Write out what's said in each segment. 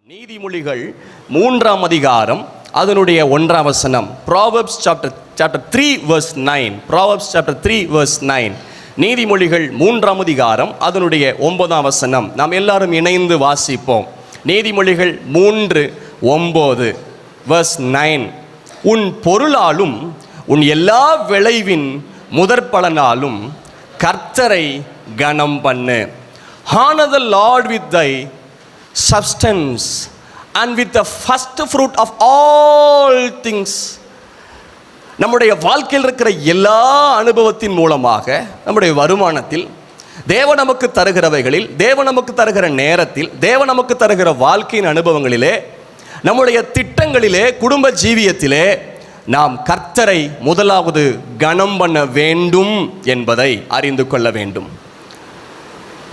நீதிமொழிகள் 3ஆம் அதிகாரம் அதனுடைய 1ஆம் வசனம். Proverbs chapter 3 verse 9. Proverbs chapter 3 verse 9. நீதிமொழிகள் 3ஆம் அதிகாரம் அதனுடைய 9ஆம் வசனம். நாம் எல்லாரும் இணைந்து வாசிப்போம். நீதிமொழிகள் 3:9 verse 9. உன் பொருளாலும் உன் எல்லா விளைவின் முதற்பலனாலும் கர்த்தரை கனம் பண்ணு. Honor the Lord with thy substance and with the first fruit of all things. நம்முடைய வாழ்க்கையில் இருக்கிற எல்லா அனுபவத்தின் மூலமாக, நம்முடைய வருமானத்தில், தேவன் நமக்கு தருகிறவைகளில், தேவன் நமக்கு தருகிற நேரத்தில், தேவன் நமக்கு தருகிற வாழ்க்கையின் அனுபவங்களிலே, நம்முடைய திட்டங்களிலே, குடும்ப ஜீவியத்திலே நாம் கர்த்தரை முதலாவது கனம் பண்ண வேண்டும் என்பதை அறிந்து கொள்ள வேண்டும்.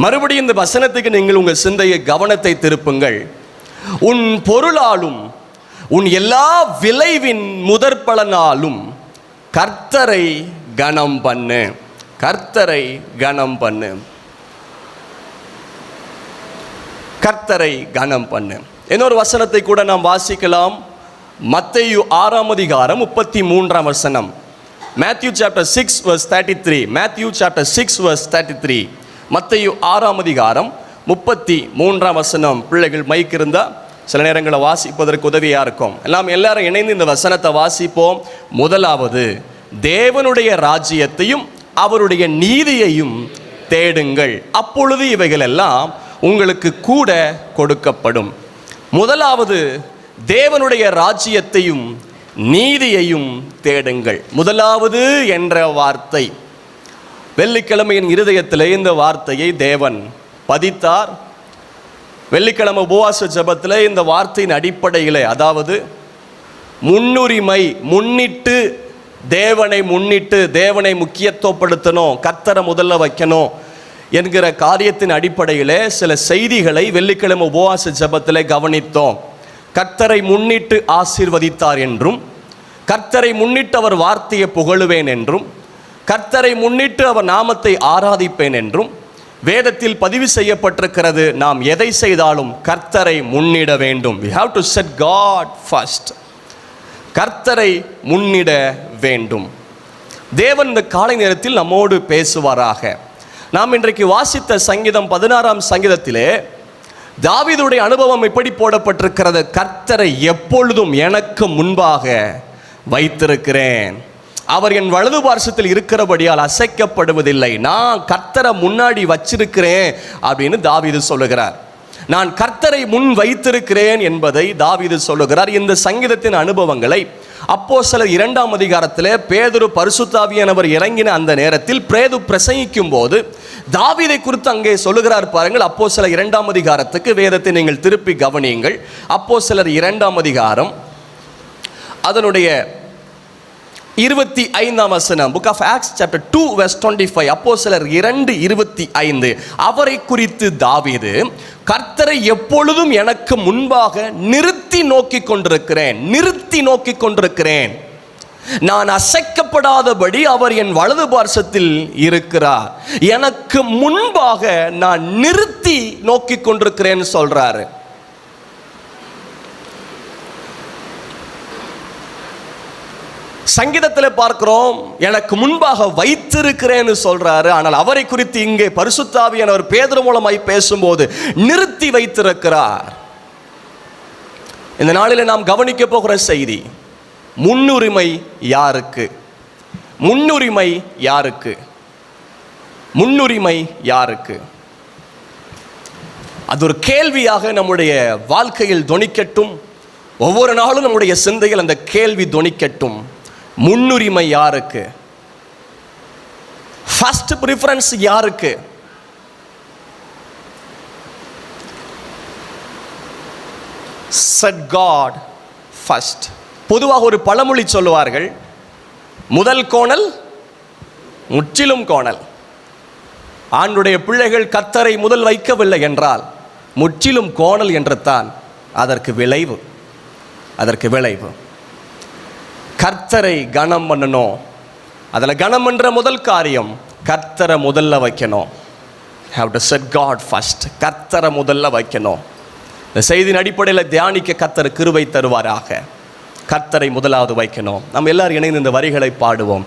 மறுபடியும் இந்த வசனத்துக்கு நீங்கள் உங்கள் சிந்தையை, கவனத்தை திருப்புங்கள். உன் பொருளாலும் உன் எல்லா விளைவின் முதற்பலனாலும் கர்த்தரை கனம் பண்ணு. கர்த்தரை கனம் பண்ணு. கர்த்தரை கனம் பண்ணு. இன்னொரு வசனத்தை கூட நாம் வாசிக்கலாம். மத்தேயு 6ஆம் அதிகாரம் 33ஆம் வசனம். Matthew chapter 6 verse 33. Matthew chapter 6 verse 33. மத்தேயு 6ஆம் அதிகாரம் 33ஆம் வசனம். பிள்ளைகள் மைக் இருந்தால் சில நேரங்களில் வாசிப்பதற்கு உதவியாக இருக்கும். எல்லாரும் இணைந்து இந்த வசனத்தை வாசிப்போம். முதலாவது, தேவனுடைய ராஜ்யத்தையும் அவருடைய நீதியையும் தேடுங்கள், அப்பொழுது இவைகள் எல்லாம் உங்களுக்கு கூட கொடுக்கப்படும். முதலாவது, தேவனுடைய ராஜ்யத்தையும் நீதியையும் தேடுங்கள். முதலாவது என்ற வார்த்தை, வெள்ளிக்கிழமையின் இருதயத்திலே இந்த வார்த்தையை தேவன் பதித்தார். வெள்ளிக்கிழமை உபவாச ஜெபத்திலே இந்த வார்த்தையின் அடிப்படையிலே, அதாவது முன்னுரிமை, முன்னிட்டு தேவனை முக்கியத்துவப்படுத்தணும், கர்த்தரை முதல்ல வைக்கணும் என்கிற காரியத்தின் அடிப்படையிலே சில செய்திகளை வெள்ளிக்கிழமை உபவாச ஜெபத்திலே கவனித்தோம். கர்த்தரை முன்னிட்டு ஆசீர்வதித்தார் என்றும், கர்த்தரை முன்னிட்டு அவர் வார்த்தையை புகழுவேன் என்றும், கர்த்தரை முன்னிட்டு அவர் நாமத்தை ஆராதிப்பேன் என்றும் வேதத்தில் பதிவு செய்யப்பட்டிருக்கிறது. நாம் எதை செய்தாலும் கர்த்தரை முன்னிட வேண்டும். We have to set God first. கர்த்தரை முன்னிட வேண்டும். தேவன் இந்த காலை நேரத்தில் நம்மோடு பேசுவாராக. நாம் இன்றைக்கு வாசித்த சங்கீதம் 16ஆம் சங்கீதத்திலே தாவீதுடைய அனுபவம் இப்படி போடப்பட்டிருக்கிறது. கர்த்தரை எப்பொழுதும் எனக்கு முன்பாக வைத்திருக்கிறேன், அவர் என் வலது பார்சத்தில் இருக்கிறபடியால் அசைக்கப்படுவதில்லை. நான் கர்த்தரை முன்னாடி வச்சிருக்கிறேன் அப்படின்னு தாவீது சொல்லுகிறார். நான் கர்த்தரை முன் வைத்திருக்கிறேன் என்பதை தாவீது சொல்லுகிறார். இந்த சங்கீதத்தின் அனுபவங்களை அப்போஸ்தலர் 2ஆம் அதிகாரத்திலே பேதுரு பரிசுத்தாவியானவர் இறங்கின அந்த நேரத்தில் பேதுரு பிரசங்கிக்கும் போது தாவீதை குறித்து அங்கே சொல்லுகிறார். பாருங்கள், அப்போஸ்தலர் 2ஆம் அதிகாரத்துக்கு வேதத்தை நீங்கள் திருப்பி கவனியுங்கள். அப்போஸ்தலர் 2ஆம் அதிகாரம் அதனுடைய 25ஆம் வசனம். Book of Acts chapter 2 verse 25. அப்போஸ்தலர் 2:25. அவரை குறித்து தாவீது, கர்த்தரை எப்பொழுதும் எனக்கு முன்பாக நிறுத்தி நோக்கி கொண்டிருக்கிறேன், நான் அசைக்கப்படாதபடி அவர் என் வலது பார்சத்தில் இருக்கிறார், எனக்கு முன்பாக நான் நிறுத்தி நோக்கி கொண்டிருக்கிறேன்னு சொல்றாரு. சங்கீதத்தில் பார்க்கிறோம், எனக்கு முன்பாக வைத்திருக்கிறேன்னு சொல்றாரு. ஆனால் அவரை குறித்து இங்கே பரிசுத்தாவியானவர் பேதுரு மூலமாய் பேசும்போது நிறுத்தி வைத்திருக்கிறார். இந்த நாளில் நாம் கவனிக்க போகிற செய்தி, முன்னுரிமை யாருக்கு? முன்னுரிமை யாருக்கு? முன்னுரிமை யாருக்கு? அது ஒரு கேள்வியாக நம்முடைய வாழ்க்கையில் தொனிக்கட்டும். ஒவ்வொரு நாளும் நம்முடைய சிந்தையில் அந்த கேள்வி தொனிக்கட்டும். முன்னுரிமை யாருக்கு? ஃபர்ஸ்ட் ப்ரிஃபரன்ஸ் யாருக்கு? Set God first. பொதுவாக ஒரு பழமொழி சொல்லுவார்கள், முதல் கோணல் முற்றிலும் கோணல். ஆண்டுடைய பிள்ளைகள் கர்த்தரை முதல் வைக்கவில்லை என்றால் முற்றிலும் கோணல் என்று தான் அதற்கு விளைவு. கர்த்தரை கனம் பண்ணணும். அதில் கனம் என்ற முதல் காரியம் கர்த்தரை முதல்ல வைக்கணும். Have to set God first. கர்த்தரை முதல்ல வைக்கணும். இந்த செய்தியின் அடிப்படையில் தியானிக்க கர்த்தர் கிருபை தருவாராக. கர்த்தரை முதலாவது வைக்கணும். நம்ம எல்லாரும் இணைந்து இந்த வரிகளை பாடுவோம்.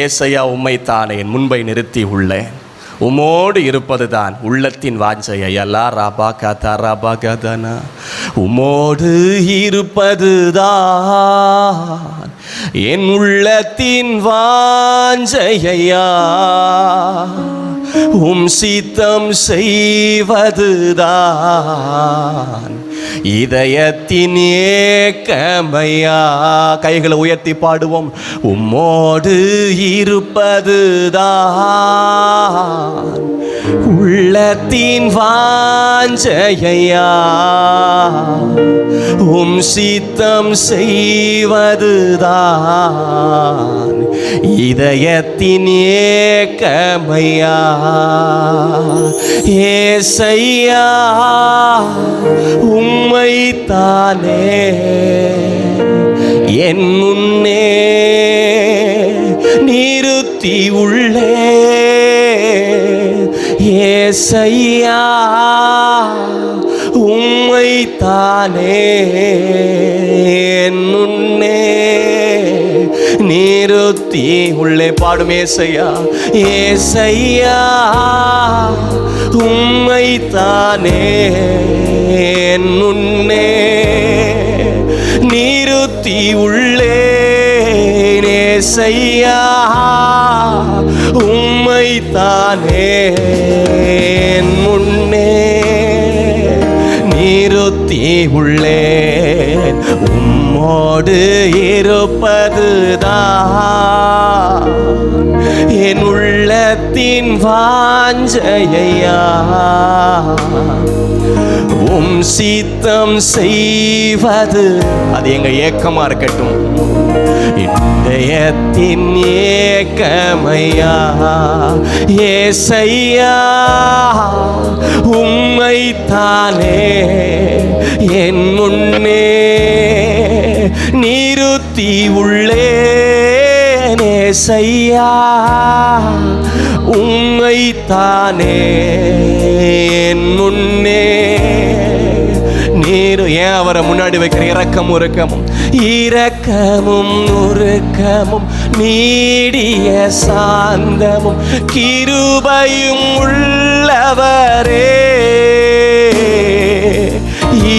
ஏசையா உம்மைத்தானே என் முன்பை நிறுத்தி உள்ளேன், உமோடு இருப்பது தான் உள்ளத்தின் வாஞ்சையை அல்லா ராபா கதா ராபா கதனா. உமோடு இருப்பது தான் என் உள்ளத்தின் வாஞ்சையா, உம் சித்தம் செய்வதுதான் இதயத்தின் ஏக்கமையா. கைகளை உயர்த்தி பாடுவோம். உம்மோடு இருப்பதுதான் உள்ளத்தின் வாஞ்சையா, உம் சித்தம் செய்வதுதான் இதயத்தின் ஏக்கமையா. ஏசையா உம்மைத்தானே என் முன்னே நிறுத்தி உள்ளே. ஏசையா உம்மைத்தானே என் முன்னே நிறுத்தி உள்ளே. பாடும். ஏசையா ஏசையா உம்மைத்தானே என் முன்னே நிறுத்தி உள்ளேன். ஏசையா உம்மைத்தானே என் முன்னே நிறுத்தி உள்ளேன். உம்மோடு இருப்பதுதான் என் உள்ளத்தின் வாஞ்சையா, உம் சித்தம் செய்வது அது எங்க ஏக்கமா இருக்கட்டும். இதயத்தின் ஏக்கமையா. ஏசையா உம்மைத்தானே என் முன்னே நிறுத்தி உள்ளேன். ஏசையா உம்மைத்தானே என் முன்னே நீரு. ஏன் அவரை முன்னாடி வைக்கிற? இரக்கமும் உருக்கமும், இரக்கமும் உருக்கமும் நீடிய சாந்தமும் கிருபையும் உள்ளவரே.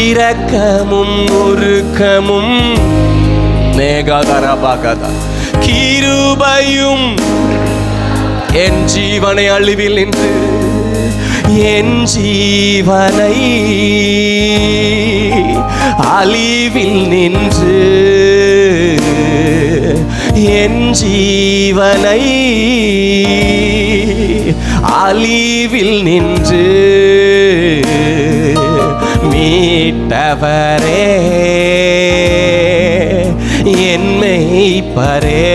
இரக்கமும் உருக்கமும் நேகாதரபாகதா கிருபையும் என் ஜீவனை அழிவில் நின்று, என் ஜீவனை அழிவில் நின்று, என் ஜீவனை அழிவில் நின்று மீட்டவரே என் மேய்ப்பரே.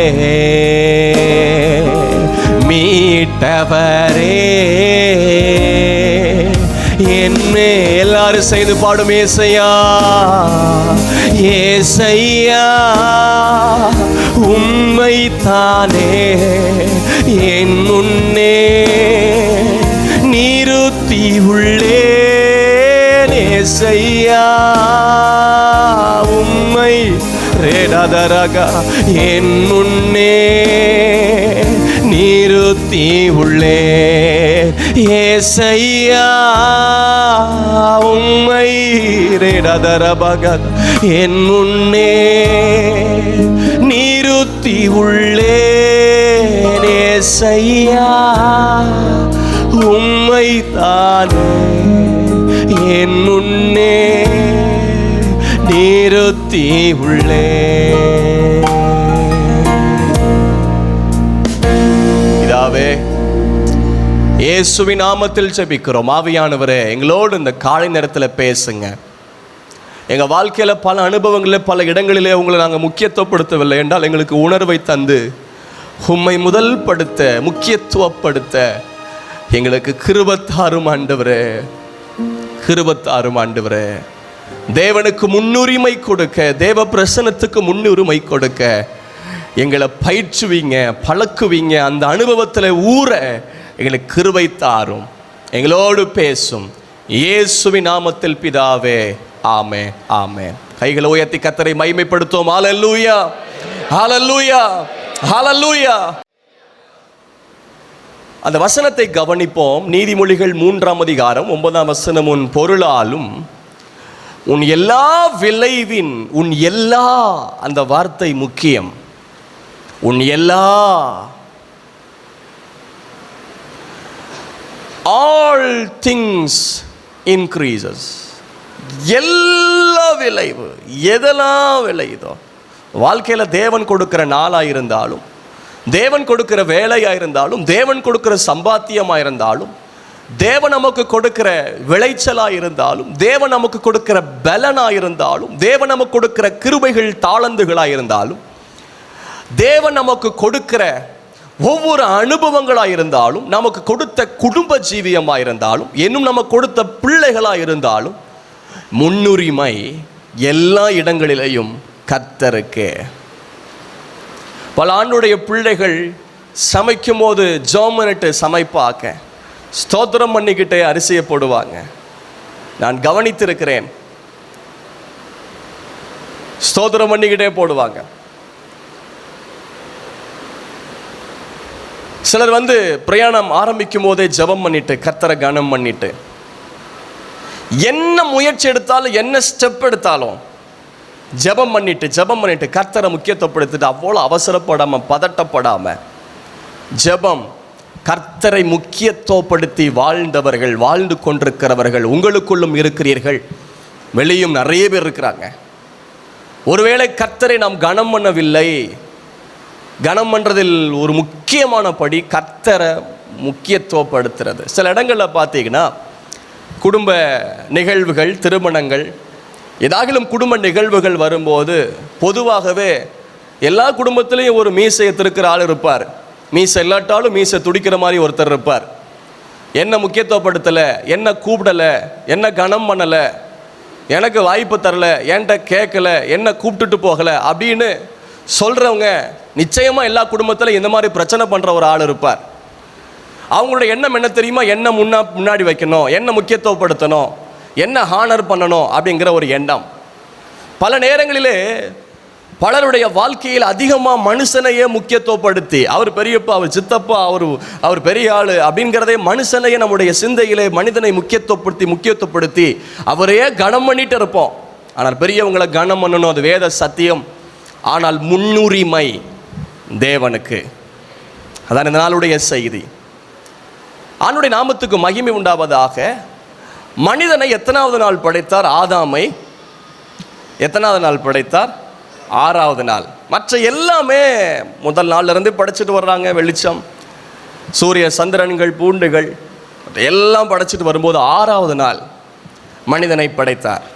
மீட்டவரே என்னை. எல்லாரும் செய்து பாடும். ஏசையா ஏசையா உம்மைத்தானே என் முன்னே நிறுத்தி உள்ளேன். ஏசையா உம்மை ரேடாதரகா என் முன்னே நிறுத்தி உள்ளேன். ஏசையா உம்மை ரேடாதரபகத் என் முன்னே நிறுத்தி உள்ளேன். ஏசையா உம்மைத்தானே என் முன்னே நிறுத்தி உள்ளேன். பிதாவே, இயேசுவின் நாமத்தில் ஜெபிக்கிறோம். ஆவியானவரே, எங்களோடு இந்த காலை நேரத்தில் பேசுங்க. எங்கள் வாழ்க்கையில் பல அனுபவங்களில் பல இடங்களிலே உங்களை நாங்கள் முக்கியத்துவப்படுத்தவில்லை என்றால் எங்களுக்கு உணர்வை தந்து உம்மை முதல்படுத்த முக்கியத்துவப்படுத்த எங்களுக்கு கிருபத்தாரும் ஆண்டவரே, கிருபத்தாரும் ஆண்டவரே. தேவனுக்கு முன்னுரிமை கொடுக்க, தேவ பிரசன்னத்துக்கு முன்னுரிமை கொடுக்க எங்களை பயிற்றுவீங்க, பழக்குவீங்க. அந்த அனுபவத்தில் ஊற எங்களுக்கு கிருபை தாரும். எங்களோடு பேசும் இயேசுவின் நாமத்தில் பிதாவே, ஆமென், ஆமென். கைகளை உயர்த்தி கர்த்தரை மகிமைப்படுத்துவோம். ஹல்லேலூயா, ஹல்லேலூயா, ஹல்லேலூயா. அந்த வசனத்தை கவனிப்போம். நீதிமொழிகள் 3ஆம் அதிகாரம் 9ஆம் வசனம், உன் பொருளாலும் உன் எல்லா விளைவின், உன் எல்லா, அந்த வார்த்தை முக்கியம். உன் எல்லா, ஆல் திங்ஸ் இன்க்ரீசஸ். எல்லா விளைவு, எதெல்லாம் விளையுதோ வாழ்க்கையில், தேவன் கொடுக்கிற நாளாக இருந்தாலும், தேவன் கொடுக்கிற வேலையாக இருந்தாலும், தேவன் கொடுக்கிற சம்பாத்தியமாக இருந்தாலும், தேவன் நமக்கு கொடுக்கிற விளைச்சலாக இருந்தாலும், தேவன் நமக்கு கொடுக்கிற பலனாக இருந்தாலும், தேவன் நமக்கு கொடுக்கிற கிருபைகள் தாளந்துகளாக இருந்தாலும், தேவன் நமக்கு கொடுக்கிற ஒவ்வொரு அனுபவங்களாக இருந்தாலும், நமக்கு கொடுத்த குடும்ப ஜீவியமாக இருந்தாலும், இன்னும் நமக்கு கொடுத்த பிள்ளைகளாக இருந்தாலும், முன்னுரிமை எல்லா இடங்களிலேயும் கர்த்தருக்கு. பல ஆண்டுடைய பிள்ளைகள் சமைக்கும் போது ஜோமனிட்டு சமைப்பாக்க ஸ்தோத்திரம் பண்ணிக்கிட்டே அரிசியை போடுவாங்க. நான் கவனித்திருக்கிறேன். ஸ்தோத்திரம் பண்ணிக்கிட்டே போடுவாங்க. சிலர் பிரயாணம் ஆரம்பிக்கும் போதே ஜெபம் பண்ணிட்டு, கர்த்தரை கனம் பண்ணிட்டு, என்ன முயற்சி எடுத்தாலும், என்ன ஸ்டெப் எடுத்தாலும் ஜெபம் பண்ணிட்டு கர்த்தரை முக்கியத்துவப்படுத்திட்டு, அவ்வளோ அவசரப்படாம, பதட்டப்படாம ஜெபம், கர்த்தரை முக்கியத்துவப்படுத்தி வாழ்ந்தவர்கள், வாழ்ந்து கொண்டிருக்கிறவர்கள் உங்களுக்குள்ளும் இருக்கிறீர்கள், வெளியும் நிறைய பேர் இருக்கிறாங்க. ஒருவேளை கர்த்தரை நாம் கனம் பண்ணவில்லை. கனம் பண்ணுறதில் ஒரு முக்கியமான படி கர்த்தரை முக்கியத்துவப்படுத்துறது. சில இடங்களில் பார்த்தீங்கன்னா, குடும்ப நிகழ்வுகள், திருமணங்கள், ஏதாகிலும் குடும்ப நிகழ்வுகள் வரும்போது பொதுவாகவே எல்லா குடும்பத்திலையும் ஒரு மீசையை திருக்கிற ஆள் இருப்பார். மீசை இல்லாட்டாலும் மீசை துடிக்கிற மாதிரி ஒருத்தர் இருப்பார். என்ன முக்கியத்துவப்படுத்தலை, என்ன கூப்பிடலை, என்ன கனம் பண்ணலை, எனக்கு வாய்ப்பு தரலை, என்கிட்ட கேட்கல, என்ன கூப்பிட்டுட்டு போகலை அப்படின்னு சொல்கிறவங்க நிச்சயமாக எல்லா குடும்பத்திலும் இந்த மாதிரி பிரச்சனை பண்ணுற ஒரு ஆள் இருப்பார். அவங்களோட எண்ணம் என்ன தெரியுமா? என்ன முன்னாடி வைக்கணும், என்ன முக்கியத்துவப்படுத்தணும், என்ன ஹானர் பண்ணணும் அப்படிங்கிற ஒரு எண்ணம். பல நேரங்களிலே பலருடைய வாழ்க்கையில் அதிகமாக மனுஷனையே முக்கியத்துவப்படுத்தி, அவர் பெரியப்பா, அவர் சித்தப்பா, அவர் பெரிய ஆள் அப்படிங்கிறதே மனுஷனையே நம்முடைய சிந்தையிலே மனிதனை முக்கியத்துவப்படுத்தி அவரையே கனம் பண்ணிட்டு இருப்போம். ஆனால் பெரியவங்களை கனம் பண்ணணும், அது வேத சத்தியம். ஆனால் முன்னுரிமை தேவனுக்கு. அதான் இந்த நாளுடைய செய்தி. ஆண்டுடைய நாமத்துக்கு மகிமை உண்டாவதாக. மனிதனை எத்தனாவது நாள் படைத்தார்? ஆதாமை எத்தனாவது நாள் படைத்தார்? 6வது நாள். மற்ற எல்லாமே முதல் நாள்ல இருந்து படைச்சிட்டு வர்றாங்க. வெளிச்சம், சூரிய, சந்திரன்கள், பூண்டுகள் எல்லாம் படைச்சிட்டு வரும்போது 6வது நாள் மனிதனை படைத்தார்.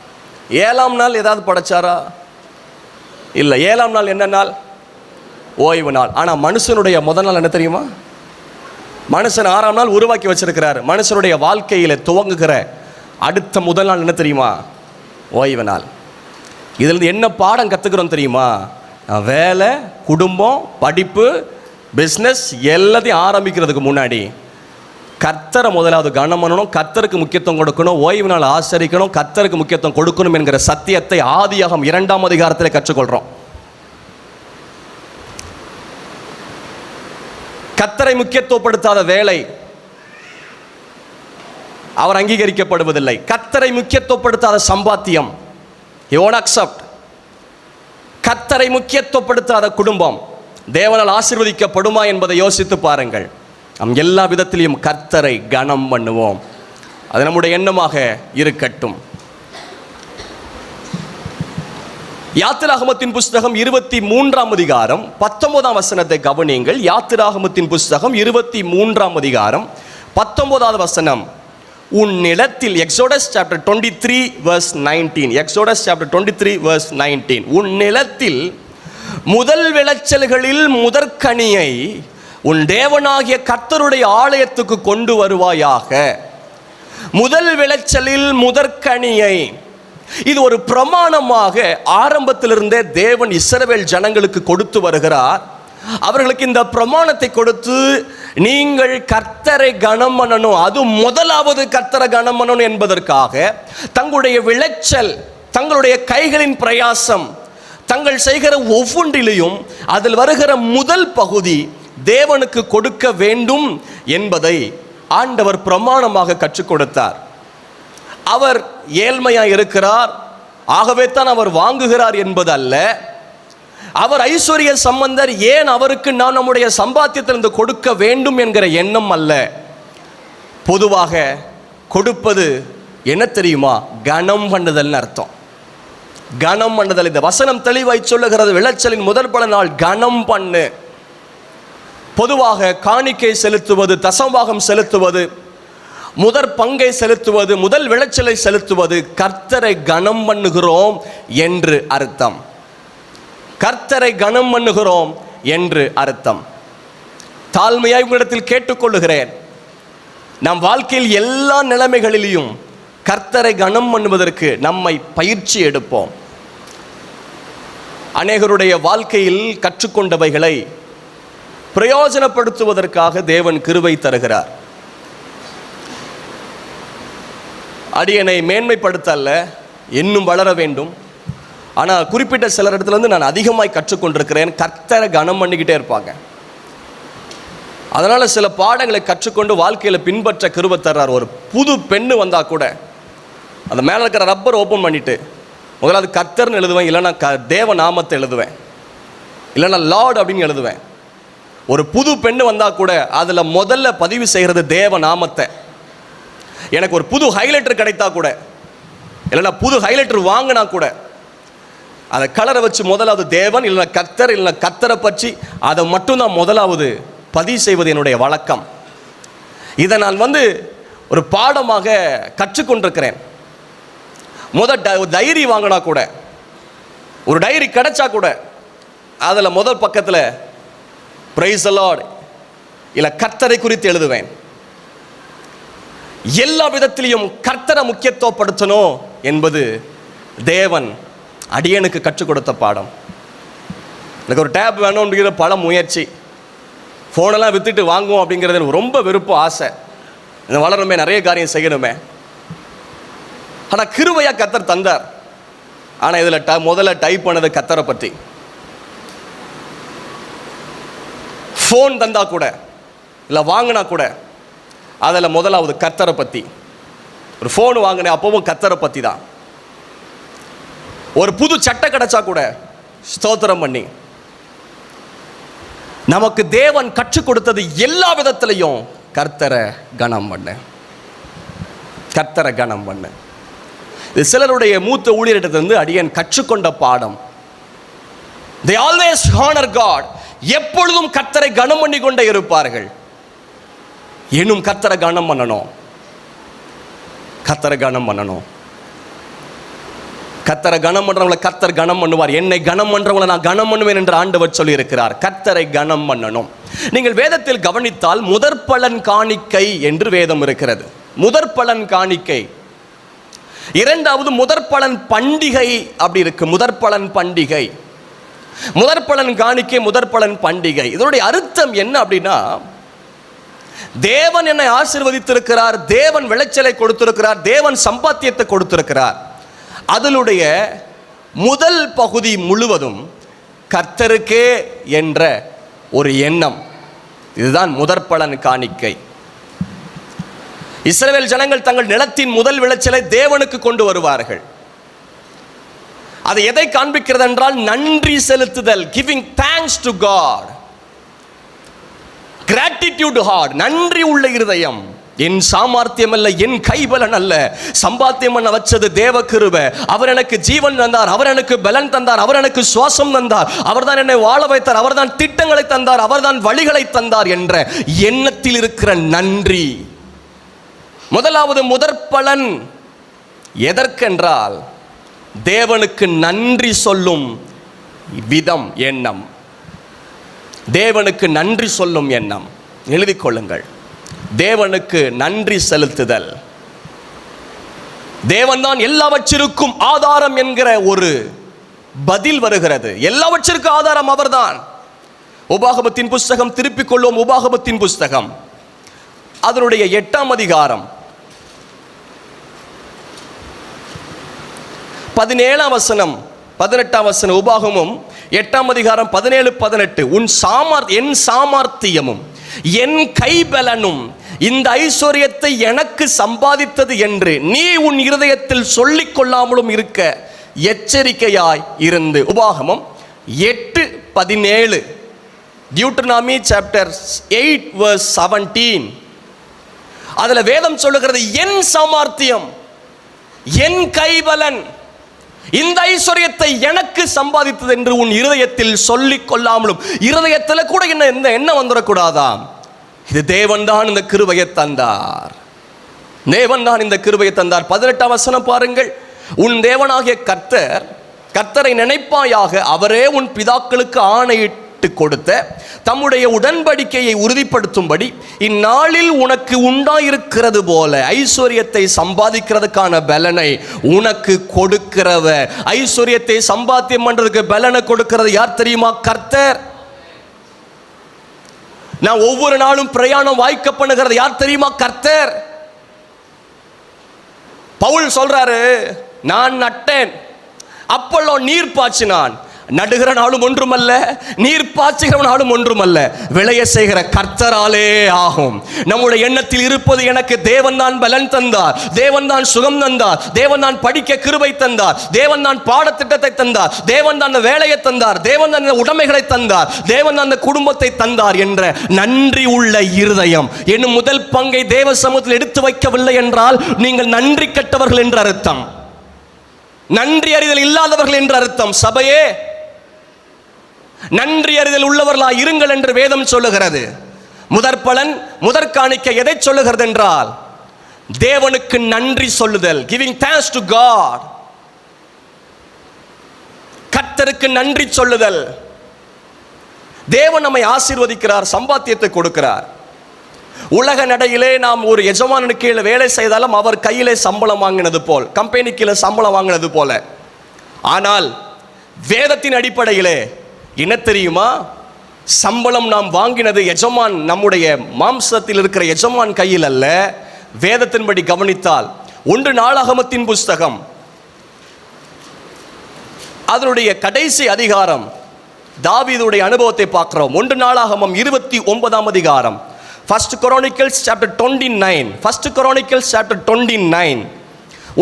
7ஆம் நாள் ஏதாவது படைச்சாரா? இல்லை. 7ஆம் நாள் என்ன நாள்? ஓய்வு நாள். ஆனால் மனுஷனுடைய முதல் நாள் என்ன தெரியுமா? மனுஷன் 6ஆம் நாள் உருவாக்கி வச்சிருக்கிறார். மனுஷனுடைய வாழ்க்கையில் துவங்குகிற அடுத்த முதல் நாள் என்ன தெரியுமா? ஓய்வு நாள். இதிலிருந்து என்ன பாடம் கற்றுக்கிறோம் தெரியுமா? வேலை, குடும்பம், படிப்பு, பிஸ்னஸ் எல்லாத்தையும் ஆரம்பிக்கிறதுக்கு முன்னாடி கர்த்தரை முதலாவது கனம் பண்ணணும், கர்த்தருக்கு முக்கியத்துவம் கொடுக்கணும், ஓய்வு நாள் ஆசரிக்கணும், கர்த்தருக்கு முக்கியத்துவம் கொடுக்கணும் என்கிற சத்தியத்தை ஆதியாகமம் 2ஆம் அதிகாரத்தில் கற்றுக்கொள்கிறோம். கர்த்தரை முக்கியத்துவப்படுத்தாத வேலை அவர் அங்கீகரிக்கப்படுவதில்லை. கர்த்தரை முக்கியத்துவப்படுத்தாத சம்பாத்தியம் he won't accept. கர்த்தரை முக்கியத்துவப்படுத்தாத குடும்பம் தேவனால் ஆசீர்வதிக்கப்படுமா என்பதை யோசித்து பாருங்கள். நம் எல்லா விதத்திலையும் கர்த்தரை கனம் பண்ணுவோம். அது நம்முடைய எண்ணமாக இருக்கட்டும். யாத்திராகமத்தின் புஸ்தகம் 23ஆம் அதிகாரம் 19ஆம் வசனத்தை கவனியுங்கள். யாத்திராகமத்தின் புஸ்தகம் 23ஆம் அதிகாரம் 19வது வசனம். உன் நிலத்தில், exodus chapter 23 verse 19, exodus chapter 23 verse 19, உன் நிலத்தில் முதல் விளைச்சல்களில் முதற்கனியை உன் தேவனாகிய கர்த்தருடைய ஆலயத்துக்கு கொண்டு வருவாயாக. முதல் விளைச்சலில் முதற்கனியை. இது ஒரு பிரமாணமாக ஆரம்பத்திலிருந்தே தேவன் இஸ்ரவேல் ஜனங்களுக்கு கொடுத்து வருகிறார். அவர்களுக்கு இந்த பிரமாணத்தை கொடுத்து நீங்கள் கர்த்தரை கனம் பண்ணணும், அது முதலாவது கர்த்தரை கனம் பண்ணணும் என்பதற்காக தங்களுடைய விளைச்சல், தங்களுடைய கைகளின் பிரயாசம், தங்கள் செய்கிற ஒவ்வொன்றிலையும் அதில் வருகிற முதல் பகுதி தேவனுக்கு கொடுக்க வேண்டும் என்பதை ஆண்டவர் பிரமாணமாக கற்றுக் கொடுத்தார். அவர் ஏழ்மையாக இருக்கிறார், ஆகவே தான் அவர் வாங்குகிறார் என்பது அல்ல. அவர் ஐஸ்வர்ய சம்பந்தர், ஏன் அவருக்கு நாம் நம்முடைய சம்பாத்தியத்திலிருந்து கொடுக்க வேண்டும் என்கிற எண்ணம் அல்ல. பொதுவாக கொடுப்பது என்ன தெரியுமா? கனம் பண்ணுதல்னு அர்த்தம். கனம் பண்ணுதல். இந்த வசனம் தெளிவாய் சொல்லுகிறது, விளைச்சலின் முதல் பல நாள் கனம் பண்ணு. பொதுவாக காணிக்கை செலுத்துவது, தசமபாகம் செலுத்துவது, முதற் பங்கை செலுத்துவது, முதல் விளைச்சலை செலுத்துவது கர்த்தரை கனம் பண்ணுகிறோம் என்று அர்த்தம். கர்த்தரை கனம் பண்ணுகிறோம் என்று அர்த்தம். தாழ்மையாய் உங்களிடத்தில் கேட்டுக்கொள்ளுகிறேன், நம் வாழ்க்கையில் எல்லா நிலைமைகளிலும் கர்த்தரை கனம் பண்ணுவதற்கு நம்மை பயிற்சி எடுப்போம். அநேகருடைய வாழ்க்கையில் கற்றுக்கொண்டவைகளை பிரயோஜனப்படுத்துவதற்காக தேவன் கிருபை தருகிறார். அடியனை மேன்மைப்படுத்த அல்ல, இன்னும் வளர வேண்டும். ஆனால் குறிப்பிட்ட சிலர் இடத்துலேருந்து நான் அதிகமாய் கற்றுக்கொண்டிருக்கிறேன். கர்த்தரை கனம் பண்ணிக்கிட்டே இருப்பாங்க. அதனால் சில பாடங்களை கற்றுக்கொண்டு வாழ்க்கையில் பின்பற்ற கிருபை தர்றார். ஒரு புது பெண்ணு வந்தால் கூட அந்த மேலே இருக்கிற ரப்பர் ஓப்பன் பண்ணிவிட்டு முதலாவது கர்த்தர்னு எழுதுவேன், இல்லைன்னா தேவ நாமத்தை எழுதுவேன், இல்லைன்னா லார்ட் அப்படின்னு எழுதுவேன். ஒரு புது பெண்ணு வந்தால் கூட அதில் முதல்ல பதிவு செய்கிறது தேவ நாமத்தை. எனக்கு ஒரு புது ஹைலைட்டர் கிடைத்தா கூட, இல்லைன்னா புது ஹைலைட்டர் வாங்கினா கூட அதை கலரை வச்சு முதலாவது தேவன், இல்லைன்னா கர்த்தர், இல்லைன்னா கர்த்தரை பற்றி அதை மட்டும்தான் முதலாவது பதிவு செய்வது என்னுடைய வழக்கம். இதை நான் ஒரு பாடமாக கற்றுக்கொண்டிருக்கிறேன். டைரி வாங்கினா கூட, ஒரு டைரி கிடைச்சா கூட அதில் முதல் பக்கத்தில் பிரைஸ் தி லார்ட் இல்லை கர்த்தரை குறித்து எழுதுவேன். எல்லா விதத்திலையும் கர்த்தரை முக்கியத்துவப்படுத்தணும் என்பது தேவன் அடியனுக்கு கற்றுக் கொடுத்த பாடம். எனக்கு ஒரு டேப் வேணும் அப்படிங்கிற பல முயற்சி, ஃபோனெல்லாம் விற்றுட்டு வாங்குவோம் அப்படிங்கிறது எனக்கு ரொம்ப விருப்பம், ஆசை. இந்த வளரணுமே, நிறைய காரியம் செய்யணுமே. ஆனால் கிருபையாக கர்த்தர் தந்தார். ஆனால் இதில் முதல்ல டைப் பண்ணது கர்த்தரை பற்றி. ஃபோன் தந்தா கூட, இல்லை வாங்கினா கூட அதில் முதலாவது கர்த்தரை பற்றி. ஒரு ஃபோன் வாங்கினேன், அப்பவும் கர்த்தரை பற்றி தான். ஒரு புது சட்டை கிடைச்சா கூட ஸ்தோத்திரம் பண்ணி. நமக்கு தேவன் கற்றுக் கொடுத்தது எல்லா விதத்திலையும் கர்த்தரை கனம் பண்ணு, கர்த்தரை கனம் பண்ணு. இது சிலருடைய மூத்த ஊழியரிடத்திலிருந்து அடியேன் கற்றுக்கொண்ட பாடம். They always honor God. எப்பொழுதும் கர்த்தரை கனம் பண்ணி கொண்டே இருப்பார்கள். இன்னும் கர்த்தரை கனம் பண்ணணும், கர்த்தரை கனம் பண்ணணும். கர்த்தரை கனம் பண்றவங்களை கர்த்தர் கனம் பண்ணுவார். என்னை கனம் பண்றவங்களை நான் கனம் பண்ணுவேன் என்று ஆண்டவர் சொல்லி இருக்கிறார். கர்த்தரை கனம் பண்ணணும். நீங்கள் வேதத்தில் கவனித்தால் முதற்பலன் காணிக்கை என்று வேதம் இருக்கிறது. முதற்பலன் காணிக்கை. இரண்டாவது முதற்பலன் பண்டிகை அப்படி இருக்கு. முதற்பலன் பண்டிகை, முதற்பலன் காணிக்கை, முதற்பலன் பண்டிகை. இதனுடைய அர்த்தம் என்ன அப்படின்னா, தேவன் என்னை ஆசீர்வதித்திருக்கிறார், தேவன் விளைச்சலை கொடுத்திருக்கிறார், தேவன் சம்பாத்தியத்தை கொடுத்திருக்கிறார். அதனுடைய முதல் பகுதி முழுவதும் கர்த்தருக்கே என்ற ஒரு எண்ணம். இதுதான் முதற்பலன் காணிக்கை. இஸ்ரவேல் ஜனங்கள் தங்கள் நிலத்தின் முதல் விளைச்சலை தேவனுக்கு கொண்டு வருவார்கள். அது எதை காண்பிக்கிறது என்றால் நன்றி செலுத்துதல், giving thanks to God, gratitude heart, நன்றி உள்ள இருதயம். என் சாமர்த்தியம் அல்ல, என் கைபலன் அல்ல, சம்பாத்தியம் பண்ண வச்சது தேவ கிருபை. அவர் எனக்கு ஜீவன் தந்தார், அவர் எனக்கு பலன் தந்தார், அவர் எனக்கு சுவாசம் தந்தார், அவர்தான் என்னை வாழ வைத்தார், அவர்தான் திட்டங்களை தந்தார், அவர்தான் வழிகளை தந்தார் என்ற எண்ணத்தில் இருக்கிற நன்றி. முதலாவது முதற்பலன் எதற்கென்றால் தேவனுக்கு நன்றி சொல்லும் விதம், எண்ணம். தேவனுக்கு நன்றி சொல்லும் எண்ணம். எழுதிக் கொள்ளுங்கள். தேவனுக்கு நன்றி செலுத்துதல். தேவன்தான் எல்லாவற்றிற்கும் ஆதாரம் என்கிற ஒரு பதில் வருகிறது. எல்லாவற்றிற்கும் ஆதாரம் அவர்தான். உபாகமத்தின் புஸ்தகம் திருப்பிக் கொள்வோம். உபாகமத்தின் புஸ்தகம் அதனுடைய 8ஆம் அதிகாரம் 17ஆம் வசனம் 18ஆம் வசனம். உபாகமும் 8ஆம் அதிகாரம் 17, 18. என் சாமர்த்தியமும் என் கைபலனும் இந்த ஐஸ்வர்யத்தை எனக்கு சம்பாதித்தது என்று நீ உன் இருதயத்தில் சொல்லிக் கொள்ளாமலும் இருக்க எச்சரிக்கையாய் இருந்து. உபாகமம் 8:17. டியூட்டனாமி சாப்டர் 8 verse 17. அதுல வேதம் சொல்லுகிறது, என் சாமர்த்தியம் என் கைபலன் இந்த ஐஸ்வர்யத்தை எனக்கு சம்பாதித்தது என்று உன் இருதயத்தில் சொல்லிக் கொள்ளாமலும். இருதயத்தில் கூட என்ன வந்துடக்கூடாதா? இது தேவன் தான் இந்த கிருபையை தந்தார். தேவன் தான் இந்த கிருபையை தந்தார். 18ஆம் வசனம் பாருங்கள். உன் தேவனாகிய கர்த்தரை நினைப்பாயாக, அவரே உன் பிதாக்களுக்கு ஆணையிட்டு கொடுத்த தம்முடைய உடன்படிக்கையை உறுதிப்படுத்தும்படி இந்நாளில் உனக்கு உண்டாயிருக்கிறது போல ஐஸ்வர்யத்தை சம்பாதிக்கிறதுக்கான பலனை உனக்கு கொடுக்கிறவர். ஐஸ்வர்யத்தை சம்பாத்தியம் பண்றதுக்கு பலனை கொடுக்கிறது யார் தெரியுமா? கர்த்தர். நான் ஒவ்வொரு நாளும் பிரயாணம் வாய்க்க பண்ணுகிறது யார் தெரியுமா? கர்த்தர். பவுல் சொல்றாரு, நான் நட்டேன், அப்பல்லோ நீர் பாய்ச்சினான். நடுகிற நாளும் ஒன்றுமல்ல, நீர் பாய்ச்சுகிற நாளும் ஒன்றுமல்ல, விளைய செய்கிற கர்த்தராலே ஆகும். நம்முடைய எண்ணத்தில் இருப்பது, எனக்கு தேவன் தான் பலன் தந்தார், தேவன் தான் சுகம் தந்தார், தேவன் தான் படிக்க கிருபை தந்தார், தேவன் தான் பாடத்திட்டத்தை தந்தார், தேவன் தான் வேலையை தந்தார், தேவன் தான் உடைமைகளை தந்தார், தேவன் தான் குடும்பத்தை தந்தார் என்ற நன்றி உள்ள இருதயம் என்னும் முதல் பங்கை தேவ சமூகத்தில் எடுத்து வைக்கவில்லை என்றால் நீங்கள் நன்றி கெட்டவர்கள் என்று அர்த்தம், நன்றி அறிதல் இல்லாதவர்கள் என்று அர்த்தம். சபையே, நன்றி அறிதல் உள்ளவர்களா இருங்கள் என்று வேதம் சொல்லுகிறது. முதற் பலன், முதற் காணிக்கை எதை சொல்லுகிறது என்றால் தேவனுக்கு நன்றி சொல்லுதல், giving thanks to God. கர்த்தருக்கு நன்றி சொல்லுதல். தேவன் நம்மை ஆசீர்வதிக்கிறார், சம்பாத்தியத்தை கொடுக்கிறார். உலக நடையிலே நாம் ஒரு எஜமானனுக்கு கீழே வேலை செய்தாலும் அவர் கையிலே சம்பளம் வாங்கினது போல், கம்பெனி கீழே சம்பளம் வாங்கினது போல. ஆனால் வேதத்தின் அடிப்படையிலே என்ன தெரியுமா? சம்பளம் நாம் வாங்கினது எஜமான், நம்முடைய மாம்சத்தில் இருக்கிற எஜமான் கையில் அல்ல. வேதத்தின்படி கவனித்தால் 1 நாளாகமத்தின் புஸ்தகம் அதனுடைய கடைசி அதிகாரம் தாவீதுடைய அனுபவத்தை பார்க்கிறோம். 1 நாளாகமம் 29ஆம் அதிகாரம், 1 Chronicles chapter 29. 1 Chronicles chapter 29.